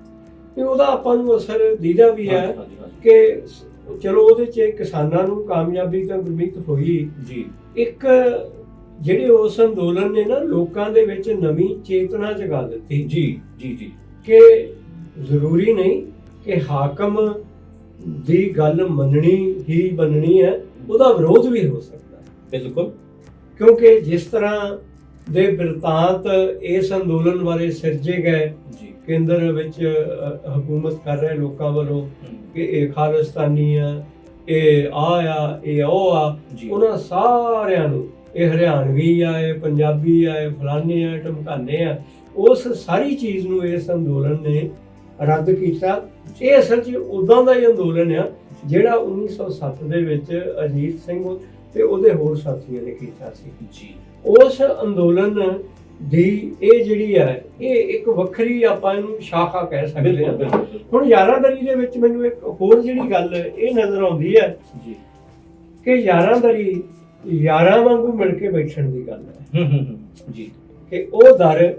ਉਹਦਾ ਆਪਾਂ ਨੂੰ ਅਸਰ ਦੀਦਾ ਵੀ ਹੈ ਕਿ ਚਲੋ ਉਹਦੇ 'ਚ ਕਿਸਾਨਾਂ ਨੂੰ ਕਾਮਯਾਬੀ ਤਾਂ ਗੁਰਮੀਤ ਹੋਈ ਜੀ। ਇੱਕ ਜਿਹੜੇ ਉਸ ਅੰਦੋਲਨ ਨੇ ਨਾ ਲੋਕਾਂ ਦੇ ਵਿੱਚ ਨਵੀਂ ਚੇਤਨਾ ਜਗਾ ਦਿੱਤੀ ਜੀ ਜੀ ਜੀ ਕਿ ਜ਼ਰੂਰੀ ਨਹੀਂ ਕਿ ਹਾਕਮ ਦੀ ਗੱਲ ਮੰਨਣੀ ਹੀ ਮੰਨਣੀ ਹੈ, ਉਹਦਾ ਵਿਰੋਧ ਵੀ ਹੋ ਸਕਦਾ ਹੈ। ਬਿਲਕੁਲ। ਕਿਉਂਕਿ ਜਿਸ ਤਰ੍ਹਾਂ ਦੇ ਬਿਰਤਾਂਤ ਇਸ ਅੰਦੋਲਨ ਬਾਰੇ ਸਿਰਜੇ ਗਏ ਜੀ, ਕੇਂਦਰ ਵਿੱਚ ਹਕੂਮਤ ਕਰ ਰਹੇ ਲੋਕਾਂ ਵੱਲੋਂ ਕਿ ਇਹ ਖਾਲਿਸਤਾਨੀ ਆ, ਇਹ ਆ, ਇਹ ਉਹ ਆ, ਉਹਨਾਂ ਸਾਰਿਆਂ ਨੂੰ, ਇਹ ਹਰਿਆਣਵੀ ਆ, ਇਹ ਪੰਜਾਬੀ ਆ, ਇਹ ਫਲਾਨੇ ਆ, ਢਮਕਾਨੇ ਆ, ਉਸ ਸਾਰੀ ਚੀਜ਼ ਨੂੰ ਇਸ ਅੰਦੋਲਨ ਨੇ ਰੱਦ ਕੀਤਾ। ਇਹ ਅਸਲ 'ਚ ਉਦੋਂ ਦਾ ਹੀ ਅੰਦੋਲਨ ਆ ਜਿਹੜਾ 1907 ਦੇ ਵਿੱਚ ਅਜੀਤ ਸਿੰਘ ਤੇ ਉਹਦੇ ਹੋਰ ਸਾਥੀਆਂ ਨੇ ਕੀਤਾ ਸੀ ਜੀ। ਉਸ ਅੰਦੋਲਨ ਦੀ ਇਹ ਜਿਹੜੀ ਹੈ ਇਹ ਇੱਕ ਵੱਖਰੀ ਆਪਾਂ ਇਹਨੂੰ ਸ਼ਾਖਾ ਕਹਿ ਸਕਦੇ ਹਾਂ। ਹੁਣ ਯਾਰਾਂਦਰੀ ਦੇ ਵਿੱਚ ਮੈਨੂੰ ਇੱਕ ਹੋਰ ਜਿਹੜੀ ਗੱਲ ਇਹ ਨਜ਼ਰ ਆਉਂਦੀ ਹੈ ਜੀ ਕਿ ਯਾਰਾਂਦਰੀ ਯਾਰਾਂ ਵਾਂਗੂ ਮਿਲ ਕੇ ਬੈਠਣ ਦੀ ਗੱਲ ਹੈ ਜੀ, ਕਿ ਉਹ ਦਰ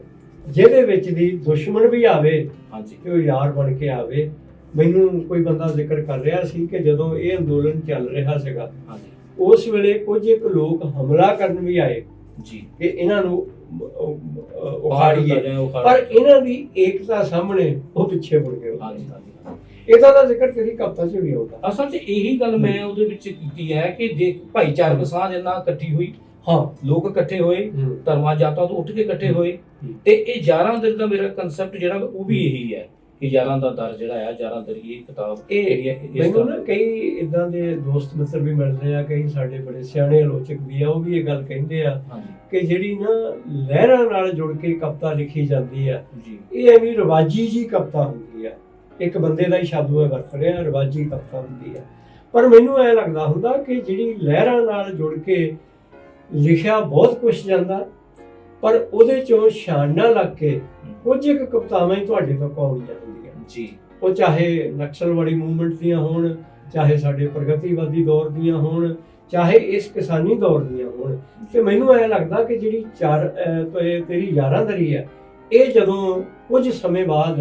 ਜਿਹਦੇ ਵਿੱਚ ਦੀ ਦੁਸ਼ਮਣ ਵੀ ਆਵੇ ਹਾਂਜੀ, ਤੇ ਉਹ ਯਾਰ ਬਣ ਕੇ ਆਵੇ। ਮੈਨੂੰ ਕੋਈ ਬੰਦਾ ਜ਼ਿਕਰ ਕਰ ਰਿਹਾ ਸੀ ਕਿ ਜਦੋਂ ਇਹ ਅੰਦੋਲਨ ਚੱਲ ਰਿਹਾ ਸੀਗਾ ਹਾਂਜੀ, ਉਸ ਵੇਲੇ ਕੁਝ ਇੱਕ ਲੋਕ ਹਮਲਾ ਕਰਨ ਵੀ ਆਏ ਜੀ, ਕਿ ਇਹਨਾਂ ਨੂੰ ਉਖਾੜੀਏ, ਪਰ ਇਹਨਾਂ ਦੀ ਏਕਤਾ ਸਾਹਮਣੇ ਉਹ ਪਿੱਛੇ ਮੁੜ ਗਏ। ਹਾਂਜੀ ਹਾਂਜੀ, ਇਹਦਾ ਦਾ ਜ਼ਿਕਰ ਤੇਰੀ ਕਵਿਤਾ 'ਚ ਵੀ ਆਉਂਦਾ। ਅਸਲ 'ਚ ਇਹੀ ਗੱਲ ਮੈਂ ਉਹਦੇ ਵਿੱਚ ਕੀਤੀ ਹੈ ਕਿ ਜੇ ਭਾਈਚਾਰਕ ਸਾਂਝ ਇਹਨਾਂ ਇਕੱਠੀ ਹੋਈ, ਹਾਂ, ਲੋਕ ਇਕੱਠੇ ਹੋਏ, ਧਰਮਾਂ ਜਾਤਾਂ ਤੋਂ ਉੱਠ ਕੇ ਇਕੱਠੇ ਹੋਏ, ਤੇ ਇਹ ਯਾਰਾਂ ਦਰ ਦਾ ਮੇਰਾ ਕਨਸੈਪਟ ਜਿਹੜਾ ਉਹ ਵੀ ਇਹੀ ਹੈ ਕਿ ਯਾਰਾਂ ਦਾ ਦਰ ਜਿਹੜਾ ਆ, ਯਾਰਾਂ ਦਰੀ ਇਹ ਕਿਤਾਬ ਮੈਨੂੰ ਨਾ ਕਈ ਇਦਾਂ ਦੇ ਦੋਸਤ ਮਿੱਤਰ ਵੀ ਮਿਲਦੇ ਆ, ਕਈ ਸਾਡੇ ਬੜੇ ਸਿਆਣੇ ਆਲੋਚਕ ਵੀ ਆ, ਉਹ ਵੀ ਇਹ ਗੱਲ ਕਹਿੰਦੇ ਆ ਕਿ ਜਿਹੜੀ ਨਾ ਲਹਿਰਾਂ ਨਾਲ ਜੁੜ ਕੇ ਕਵਿਤਾ ਲਿਖੀ ਜਾਂਦੀ ਆ ਜੀ, ਇਹ ਐਵੇਂ ਰਿਵਾਜੀ ਜੀ ਕਵਿਤਾ ਹੁੰਦੀ ਆ। ਇੱਕ ਬੰਦੇ ਦਾ ਹੀ ਸ਼ਬਦ ਉਹ ਵਰਤ ਰਿਹਾ, ਰਿਵਾਜੀ ਕਵਿਤਾ ਹੁੰਦੀ ਆ। ਪਰ ਮੈਨੂੰ ਐ ਲੱਗਦਾ ਹੁੰਦਾ ਕਿ ਜਿਹੜੀ ਲਹਿਰਾਂ ਨਾਲ ਜੁੜ ਕੇ ਲਿਖਿਆ ਬਹੁਤ ਕੁਛ ਜਾਂਦਾ, ਪਰ ਉਹਦੇ ਚੋਂ ਛਾਣਨਾ ਲੱਗ ਕੇ ਕੁਝ ਇੱਕ ਕਵਿਤਾਵਾਂ ਹੀ ਤੁਹਾਡੇ ਤੱਕ ਆਉਣੀਆਂ ਹੁੰਦੀਆਂ ਜੀ। ਉਹ ਚਾਹੇ ਨਕਸਲਵਾੜੀ ਮੂਵਮੈਂਟ ਦੀਆਂ ਹੋਣ, ਚਾਹੇ ਸਾਡੇ ਪ੍ਰਗਤੀਵਾਦੀ ਦੌਰ ਦੀਆਂ ਹੋਣ, ਚਾਹੇ ਇਸ ਕਿਸਾਨੀ ਦੌਰ ਦੀਆਂ ਹੋਣ। ਤੇ ਮੈਨੂੰ ਐ ਲੱਗਦਾ ਕਿ ਜਿਹੜੀ ਤੇਰੀ ਯਾਰਾਂਦਰੀ ਹੈ, ਇਹ ਜਦੋਂ ਕੁਝ ਸਮੇਂ ਬਾਅਦ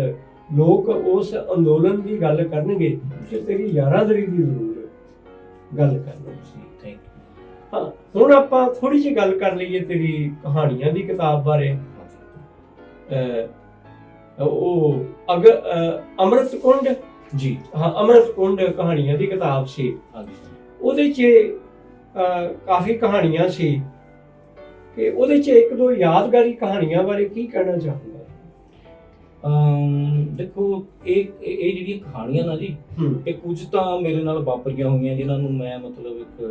ਲੋਕ ਉਸ ਅੰਦੋਲਨ ਦੀ ਗੱਲ ਕਰਨਗੇ ਤੇ ਤੇਰੀ ਯਾਰਾਂਦਰੀ ਦੀ ਜ਼ਰੂਰ ਗੱਲ ਕਰਨਗੇ। ਹਾਂ, ਹੁਣ ਆਪਾਂ ਥੋੜੀ ਜਿਹੀ ਗੱਲ ਕਰ ਲਈਏ ਤੇਰੀ ਕਹਾਣੀਆਂ ਦੀ ਕਿਤਾਬ ਬਾਰੇ। ਉਹ ਅੰਮ੍ਰਿਤ ਕੁੰਡ ਜੀ, ਹਾਂ, ਅੰਮ੍ਰਿਤ ਕੁੰਡ ਕਹਾਣੀਆਂ ਦੀ ਕਿਤਾਬ ਸੀ। ਉਹਦੇ 'ਚ ਕਾਫੀ ਕਹਾਣੀਆਂ ਸੀ ਕਿ ਉਹਦੇ 'ਚ ਇੱਕ ਦੋ ਯਾਦਗਾਰੀ ਕਹਾਣੀਆਂ ਬਾਰੇ ਕੀ ਕਹਿਣਾ ਚਾਹੁੰਦਾ? ਦੇਖੋ, ਇਹ ਜਿਹੜੀਆਂ ਕਹਾਣੀਆਂ ਨਾ ਜੀ, ਇਹ ਕੁਝ ਤਾਂ ਮੇਰੇ ਨਾਲ ਵਾਪਰੀਆਂ ਹੋਈਆਂ ਜਿਨ੍ਹਾਂ ਨੂੰ ਮੈਂ ਮਤਲਬ ਇੱਕ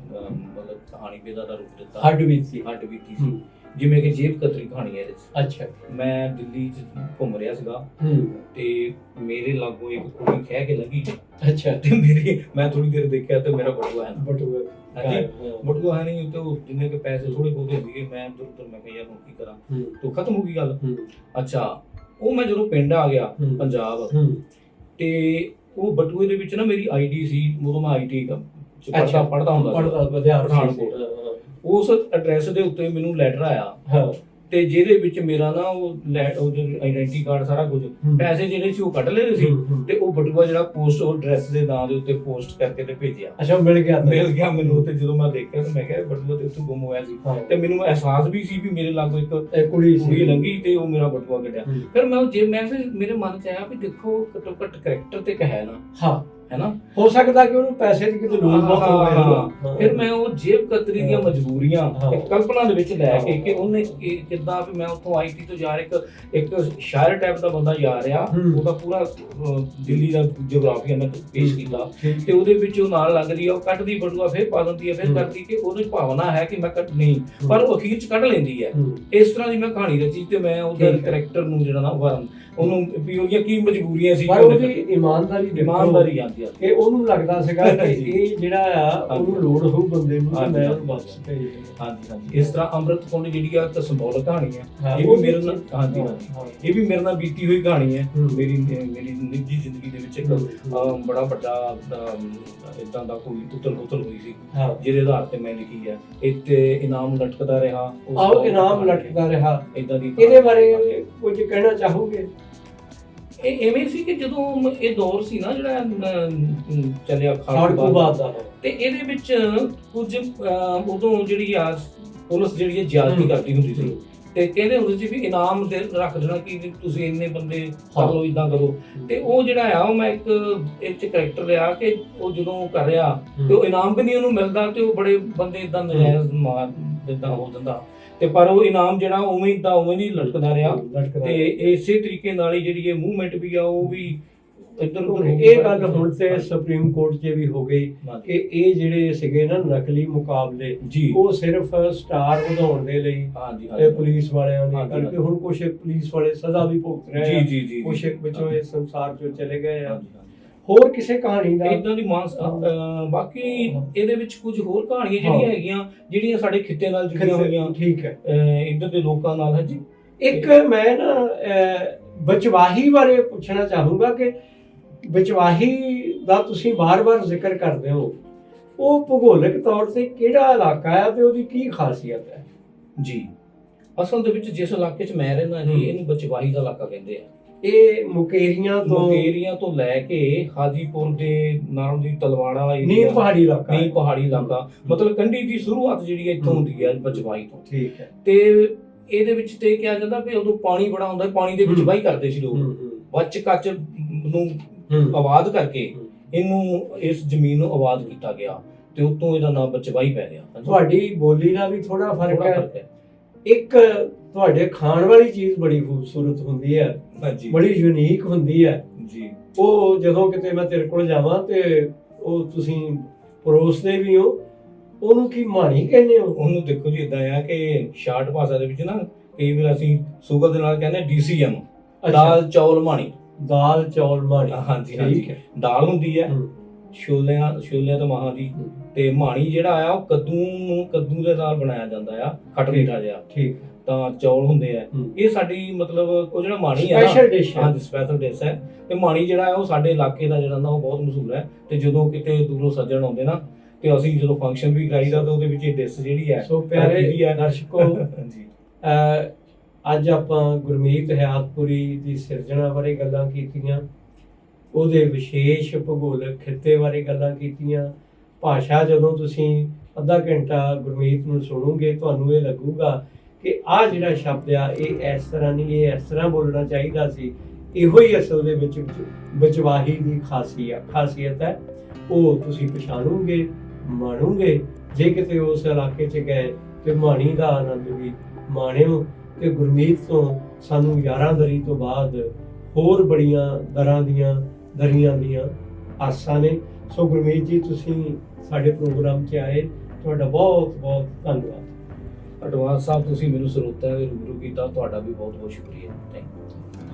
ਮਤਲਬ ਕਹਾਣੀ ਦਾ ਰੂਪ ਦਿੱਤਾ। ਹੱਡ ਬੀਤੀ ਸੀ। ਜਿਵੇਂ ਕਿ ਜੇਬ ਕਤਰੀ ਕਹਾਣੀ ਹੈ ਇਹਦੇ 'ਚ। ਅੱਛਾ, ਮੈਂ ਦਿੱਲੀ 'ਚ ਘੁੰਮ ਰਿਹਾ ਸੀਗਾ ਤੇ ਮੇਰੇ ਲਾਗੋਂ ਇੱਕ ਕੁੜੀ ਖਹਿ ਕੇ ਲੰਘੀ। ਅੱਛਾ, ਤੇ ਮੈਂ ਥੋੜੀ ਦੇਰ ਦੇਖਿਆ ਤੇ ਮੇਰਾ ਬਟੂਆ ਹੈ ਨਹੀਂ, ਤੇ ਉਹ ਜਿੰਨੇ ਕੇ ਪੈਸੇ ਥੋੜੇ ਬਹੁਤੇ ਸੀਗੇ, ਮੈਂ ਇੱਧਰ ਮੈਂ ਕਿਹਾ ਯਾਰ ਹੁਣ ਕੀ ਕਰਾਂ, ਤੂੰ ਖਤਮ ਹੋ ਗਈ ਗੱਲ। ਅੱਛਾ, ਉਹ ਮੈਂ ਜਦੋਂ ਪਿੰਡ ਆ ਗਿਆ ਪੰਜਾਬ, ਤੇ ਉਹ ਬਟੂਏ ਦੇ ਵਿੱਚ ਨਾ ਮੇਰੀ ਆਈਡੀ ਸੀ। ਉਦੋਂ ਮੈਂ ਆਈਟੀ ਪੜ੍ਹਦਾ ਹੁੰਦਾ ਪਠਾਨਕੋਟ। ਉਸ ਐਡਰੈਸ ਦੇ ਉੱਤੇ ਮੈਨੂੰ ਲੈਟਰ ਆਇਆ ਤੇ ਜਿਹਦੇ ਵਿੱਚ ਮੇਰਾ ਨਾ ਉਹ ਆਈਡੈਂਟੀ ਕਾਰਡ ਸਾਰਾ ਕੁਝ, ਪੈਸੇ ਜਿਹੜੇ ਸੀ ਉਹ ਕੱਢ ਲਏ ਸੀ, ਤੇ ਉਹ ਬਟੂਆ ਜਿਹੜਾ ਪੋਸਟ ਉਹ ਐਡਰੈਸ ਦੇ ਨਾਂ ਦੇ ਉੱਤੇ ਪੋਸਟ ਕਰਕੇ ਤੇ ਭੇਜਿਆ। ਅੱਛਾ, ਮਿਲ ਗਿਆ ਮੈਨੂੰ। ਤੇ ਜਦੋਂ ਮੈਂ ਦੇਖਿਆ ਤੇ ਮੈਂ ਕਿਹਾ ਬਟੂਆ ਤੇ ਉੱਥੇ ਗੁੰਮ ਹੋਇਆ ਸੀ, ਤੇ ਮੈਨੂੰ ਅਹਿਸਾਸ ਵੀ ਸੀ ਵੀ ਮੇਰੇ ਲਾਗੋਂ ਇੱਕ ਕੁੜੀ ਲੰਘੀ ਤੇ ਉਹ ਮੇਰਾ ਬਟੂਆ ਕੱਢਿਆ। ਫਿਰ ਮੈਂ ਮੇਰੇ ਮਨ 'ਚ ਆਇਆ ਵੀ ਦੇਖੋ, ਘੱਟੋ ਘੱਟ ਕਰੈਕਟਰ ਤੇ ਹੈ ਨਾ, ਹੈ ਨਾ, ਹੋ ਸਕਦਾ ਕਿ ਉਹਨੂੰ ਪੈਸੇ ਦੀ ਕਿਤੇ ਲੋੜ ਬਹੁਤ ਹੋਵੇ। ਫਿਰ ਮੈਂ ਉਹ ਜੇਬ ਕਤਰੀ ਦੀਆਂ ਮਜਬੂਰੀਆਂ ਕਲਪਨਾ ਦੇ ਵਿੱਚ ਲੈ ਕੇ ਕਿ ਉਹਨੇ ਕਿੱਦਾਂ ਵੀ ਮੈਂ ਉੱਥੋਂ ਆਈਟੀ ਤੋਂ ਜਾ ਰਿਹਾ, ਇੱਕ ਸ਼ਾਇਰ ਟਾਈਪ ਦਾ ਬੰਦਾ ਜਾ ਰਿਹਾ, ਉਹਦਾ ਪੂਰਾ ਦਿੱਲੀ ਦਾ ਜਿਓਗ੍ਰਾਫੀਆ ਮੈਂ ਪੇਸ਼ ਕੀਤਾ, ਤੇ ਉਹਦੇ ਵਿੱਚ ਉਹ ਨਾਲ ਲੱਗ ਰਹੀ ਆ, ਉਹ ਕੱਢਦੀ ਬਟੂਆ ਫਿਰ ਪਾ ਦਿੰਦੀ ਹੈ, ਫਿਰ ਕਰਦੀ ਕਿ ਉਹਦੀ ਭਾਵਨਾ ਹੈ ਕਿ ਮੈਂ ਨਹੀਂ, ਪਰ ਉਹ ਅਖੀਰ 'ਚ ਕੱਢ ਲੈਂਦੀ ਹੈ। ਇਸ ਤਰ੍ਹਾਂ ਦੀ ਮੈਂ ਕਹਾਣੀ ਰਚੀ ਤੇ ਮੈਂ ਉਹਦੇ ਕਰੈਕਟਰ ਨੂੰ ਜਿਹੜਾ ਨਾ ਵਰਨ ਉਹਨੂੰ ਵੀ ਉਹਦੀਆਂ ਕੀ ਮਜਬੂਰੀਆਂ ਸੀ, ਪਰ ਉਹਦੀ ਇਮਾਨਦਾਰੀ ਆਉਂਦੀ ਆ ਕਿ ਉਹਨੂੰ ਲੱਗਦਾ ਸੀਗਾ ਕਿ ਇਹ ਜਿਹੜਾ ਆ ਉਹਨੂੰ ਲੋੜ ਹੋਊ ਬੰਦੇ ਨੂੰ, ਮੈਂ ਉਹਨੂੰ ਵਾਪਸ ਭੇਜ ਦੇਵਾਂ। ਹਾਂਜੀ, ਇਸ ਤਰ੍ਹਾਂ ਅੰਮ੍ਰਿਤ ਕੁੰਡ ਜਿਹੜੀ ਆ ਇੱਕ ਸਿੰਬੋਲਿਕ ਕਹਾਣੀ ਹੈ। ਇਹ ਵੀ ਮੇਰੇ ਨਾਲ ਇਹ ਵੀ ਮੇਰੇ ਨਾਲ ਬੀਤੀ ਹੋਈ ਕਹਾਣੀ ਹੈ। ਮੇਰੀ ਨਿੱਜੀ ਜ਼ਿੰਦਗੀ ਦੇ ਵਿੱਚ ਇੱਕ ਬੜਾ ਵੱਡਾ ਇਦਾਂ ਦਾ ਕੋਈ ਉਤਲ ਹੋਈ ਸੀ ਜਿਹਦੇ ਆਧਾਰ ਤੇ ਮੈਂ ਲਿਖੀ ਹੈ। ਇੱਥੇ ਇਨਾਮ ਲਟਕਦਾ ਰਿਹਾ ਇਦਾਂ ਦੀ। ਇਹਦੇ ਬਾਰੇ ਕੁਝ ਕਹਿਣਾ ਚਾਹੋਗੇ? ਇਹ ਐਵੇਂ ਸੀ ਕਿ ਜਦੋਂ ਇਹ ਦੌਰ ਸੀ ਨਾ ਜਿਹੜਾ ਚੱਲਿਆ ਖਾੜਕੂ ਬਾਦ ਦਾ, ਤੇ ਇਹਦੇ ਵਿੱਚ ਕੁਝ ਉਦੋਂ ਜਿਹੜੀ ਆ ਪੁਲਿਸ ਜਿਹੜੀ ਜ਼ਿਆਦਤੀ ਕਰਦੀ ਹੁੰਦੀ ਸੀ, ਤੇ ਕਹਿੰਦੇ ਹੁੰਦੇ ਸੀ ਵੀ ਇਨਾਮ ਦੇ ਰੱਖ ਦੇਣਾ ਕਿ ਤੁਸੀਂ ਇੰਨੇ ਬੰਦੇ ਕਰ ਲਓ, ਇਦਾਂ ਕਰੋ। ਤੇ ਉਹ ਜਿਹੜਾ ਆ ਉਹ ਮੈਂ ਇੱਕ ਇਹ 'ਚ ਕਰੈਕਟਰ ਲਿਆ ਕਿ ਉਹ ਜਦੋਂ ਕਰ ਰਿਹਾ ਤੇ ਉਹ ਇਨਾਮ ਵੀ ਨਹੀਂ ਉਹਨੂੰ ਮਿਲਦਾ, ਤੇ ਉਹ ਬੜੇ ਬੰਦੇ ਇਦਾਂ ਨਜਾਇਜ਼ ਮਾਰ ਇਦਾਂ ਹੋ ਜਾਂਦਾ, ਤੇ ਪਰ ਉਹ ਇਨਾਮ ਜਿਹੜਾ ਉਵੇਂ ਨਹੀਂ ਲਟਕਦਾ ਰਿਹਾ। ਤੇ ਇਸੇ ਤਰੀਕੇ ਨਾਲ ਹੀ ਜਿਹੜੀ ਇਹ ਮੂਵਮੈਂਟ ਵੀ ਆ ਉਹ ਵੀ ਇੱਧਰ ਇਹ ਗੱਲ ਹੁਣ ਤੇ ਸੁਪਰੀਮ ਕੋਰਟ 'ਚ ਵੀ ਹੋ ਗਈ ਕਿ ਇਹ ਜਿਹੜੇ ਸੀਗੇ ਨਾ ਨਕਲੀ ਮੁਕਾਬਲੇ ਜੀ ਉਹ ਸਿਰਫ ਸਟਾਰ ਵਧਾਉਣ ਦੇ ਲਈ ਹਾਂਜੀ ਇਹ ਪੁਲਿਸ ਵਾਲਿਆਂ ਨੇ ਹਾਂਜੀ, ਕਰਕੇ ਹੁਣ ਕੁਝ ਪੁਲਿਸ ਵਾਲੇ ਸਜ਼ਾ ਵੀ ਭੁਗਤ ਰਹੇ ਆ, ਜੀ ਕੁਝ ਵਿੱਚੋਂ ਇਸ ਸੰਸਾਰ 'ਚੋਂ ਚਲੇ ਗਏ ਆ। ਹਾਂਜੀ। ਹੋਰ ਕਿਸੇ ਕਹਾਣੀ ਦਾ ਇਦਾਂ ਦੀ ਬਾਕੀ ਇਹਦੇ ਵਿੱਚ ਕੁਝ ਹੋਰ ਕਹਾਣੀਆਂ ਜਿਹੜੀਆਂ ਹੈਗੀਆਂ ਜਿਹੜੀਆਂ ਸਾਡੇ ਖਿੱਤੇ ਨਾਲ ਜੁੜੀਆਂ ਹੋਈਆਂ ਠੀਕ ਹੈ ਇੱਧਰ ਦੇ ਲੋਕਾਂ ਨਾਲ ਹੈ ਜੀ। ਇੱਕ ਮੈਂ ਨਾ ਬਚਵਾਹੀ ਬਾਰੇ ਪੁੱਛਣਾ ਚਾਹੂੰਗਾ ਕਿ ਬਚਵਾਹੀ ਦਾ ਤੁਸੀਂ ਬਾਰ-ਬਾਰ ਜ਼ਿਕਰ ਕਰਦੇ ਹੋ, ਉਹ ਭੂਗੋਲਿਕ ਤੌਰ ਤੇ ਕਿਹੜਾ ਇਲਾਕਾ ਹੈ ਤੇ ਉਹਦੀ ਕੀ ਖਾਸੀਅਤ ਹੈ? ਜੀ ਅਸਲ ਦੇ ਵਿੱਚ ਜਿਸ ਇਲਾਕੇ 'ਚ ਮੈਂ ਰਹਿੰਦਾ ਜੀ ਇਹਨੂੰ ਬਚਵਾਹੀ ਦਾ ਇਲਾਕਾ ਕਹਿੰਦੇ ਆ। ਇਹ ਮੁਕੇਰੀਆਂ ਤੋਂ ਲੈ ਕੇ ਹਾਜੀਪੁਰ ਦੇ ਨਾਲ ਦੀ ਤਲਵਾੜਾ ਨੀਮ ਪਹਾੜੀ ਇਲਾਕਾ ਮਤਲਬ ਕੰਢੀ ਦੀ ਸ਼ੁਰੂਆਤ ਜਿਹੜੀ ਇੱਥੋਂ ਹੁੰਦੀ ਹੈ ਬਚਵਾਹੀ ਤੋਂ। ਠੀਕ ਹੈ। ਤੇ ਇਹਦੇ ਵਿੱਚ ਤੇ ਕਿਹਾ ਜਾਂਦਾ ਵੀ ਉਦੋਂ ਪਾਣੀ ਬੜਾ ਹੁੰਦਾ, ਪਾਣੀ ਦੇ ਵਿੱਚ ਵਾਹੀ ਕਰਦੇ ਸੀ ਲੋਕ, ਬੱਚ ਕੱਚ ਨੂੰ ਆਬਾਦ ਕਰਕੇ ਇਹਨੂੰ ਇਸ ਜ਼ਮੀਨ ਨੂੰ ਆਬਾਦ ਕੀਤਾ ਗਿਆ ਤੇ ਉਤੋਂ ਇਹਦਾ ਨਾਮ ਬਚਵਾਹੀ ਪੈ ਗਿਆ। ਤੁਹਾਡੀ ਬੋਲੀ ਦਾ ਵੀ ਥੋੜਾ ਫਰਕ ਹੈ। ਇੱਕ ਤੁਹਾਡੇ ਖਾਣ ਵਾਲੀ ਚੀਜ਼ ਬੜੀ ਖੂਬਸੂਰਤ ਹੁੰਦੀ ਹੈ, ਬੜੀ ਯੂਨੀਕ ਹੁੰਦੀ ਹੈ ਜੀ। ਉਹ ਜਦੋਂ ਕਿਤੇ ਮੈਂ ਤੇਰੇ ਕੋਲ ਜਾਵਾਂ ਤੇ ਉਹ ਤੁਸੀਂ ਪਰੋਸਦੇ ਵੀ ਹੋ, ਉਹਨੂੰ ਕੀ ਮਾਣੀ ਕਹਿੰਦੇ ਹੋ? ਉਹਨੂੰ ਦੇਖੋ ਜੀ ਇਦਾਂ ਆ ਕਿ ਸ਼ਾਰਟ ਭਾਸ਼ਾ ਦੇ ਵਿੱਚ ਨਾ ਕਈ ਵਾਰ ਅਸੀਂ ਸ਼ੂਗਰ ਦੇ ਨਾਲ ਕਹਿੰਦੇ DCM, ਦਾਲ ਚੌਲ ਮਾਣੀ। ਦਾਲ ਚੌਲ ਮਾਣੀ, ਹਾਂਜੀ ਹਾਂਜੀ। ਦਾਲ ਹੁੰਦੀ ਹੈ ਛੋਲਿਆਂ ਤੋਂ ਮਾਹਾਂ ਦੀ, ਤੇ ਮਾਣੀ ਜਿਹੜਾ ਆ ਉਹ ਕੱਦੂ ਦੇ ਨਾਲ ਬਣਾਇਆ ਜਾਂਦਾ ਆ, ਖੱਟ ਮਿੱਠਾ ਜਿਹਾ। ਠੀਕ। ਤਾਂ ਚੌਲ ਹੁੰਦੇ ਆ, ਇਹ ਸਾਡੀ ਮਤਲਬ ਉਹ ਜਿਹੜਾ ਮਾਣੀ ਆ ਸਪੈਸ਼ਲ ਡਿਸ਼ ਹੈ। ਹਾਂਜੀ ਸਪੈਸ਼ਲ ਡਿਸ਼ ਹੈ। ਤੇ ਮਾਣੀ ਜਿਹੜਾ ਹੈ ਉਹ ਸਾਡੇ ਇਲਾਕੇ ਦਾ ਜਿਹੜਾ ਨਾ ਉਹ ਬਹੁਤ ਮਸ਼ਹੂਰ ਹੈ। ਤੇ ਜਦੋਂ ਕਿਤੇ ਦੂਰੋਂ ਸੱਜਣ ਆਉਂਦੇ ਨਾ ਤੇ ਅਸੀਂ ਜਦੋਂ ਫੰਕਸ਼ਨ ਵੀ ਕਰਾਈਦਾ ਤਾਂ ਉਹਦੇ ਵਿੱਚ ਇਹ ਡਿਸ਼ ਜਿਹੜੀ ਹੈ। ਸੋ ਪਿਆਰੇ ਦਰਸ਼ਕੋ, ਅੱਜ ਆਪਾਂ ਗੁਰਮੀਤ ਹਯਾਤਪੁਰੀ ਦੀ ਸਿਰਜਣਾ ਬਾਰੇ ਗੱਲਾਂ ਕੀਤੀਆਂ, ਉਹਦੇ ਵਿਸ਼ੇਸ਼ ਭੂਗੋਲਿਕ ਖਿੱਤੇ ਬਾਰੇ ਗੱਲਾਂ ਕੀਤੀਆਂ। ਭਾਸ਼ਾ ਜਦੋਂ ਤੁਸੀਂ ਅੱਧਾ ਘੰਟਾ ਗੁਰਮੀਤ ਨੂੰ ਸੁਣੋਗੇ ਤੁਹਾਨੂੰ ਇਹ ਲੱਗੂਗਾ ਕਿ ਆਹ ਜਿਹੜਾ ਸ਼ਬਦ ਆ ਇਹ ਇਸ ਤਰ੍ਹਾਂ ਨਹੀਂ, ਇਹ ਇਸ ਤਰ੍ਹਾਂ ਬੋਲਣਾ ਚਾਹੀਦਾ ਸੀ। ਇਹੋ ਹੀ ਅਸਲ ਦੇ ਵਿੱਚ ਬਚਵਾਹੀ ਦੀ ਖਾਸੀਅਤ ਹੈ। ਉਹ ਤੁਸੀਂ ਪਛਾਣੋਗੇ, ਮਾਣੋਗੇ। ਜੇ ਕਿਤੇ ਉਸ ਇਲਾਕੇ 'ਚ ਗਏ ਤੇ ਮਾਣੀ ਦਾ ਆਨੰਦ ਵੀ ਮਾਣਿਓ। ਤੇ ਗੁਰਮੀਤ ਤੋਂ ਸਾਨੂੰ 11 ਦਰੀ ਤੋਂ ਬਾਅਦ ਹੋਰ ਬੜੀਆਂ ਦਰੀਆਂ ਦੀਆਂ ਆਸਾਂ ਨੇ। ਸੋ ਗੁਰਮੀਤ ਜੀ, ਤੁਸੀਂ ਸਾਡੇ ਪ੍ਰੋਗਰਾਮ 'ਚ ਆਏ, ਤੁਹਾਡਾ ਬਹੁਤ ਬਹੁਤ ਧੰਨਵਾਦ। ਅਡਵਾਂਸ ਸਾਹਿਬ, ਤੁਸੀਂ ਮੈਨੂੰ ਸਰੋਤਿਆਂ ਦੇ ਰੂਬਰੂ ਕੀਤਾ, ਤੁਹਾਡਾ ਵੀ ਬਹੁਤ ਬਹੁਤ ਸ਼ੁਕਰੀਆ। Thank you.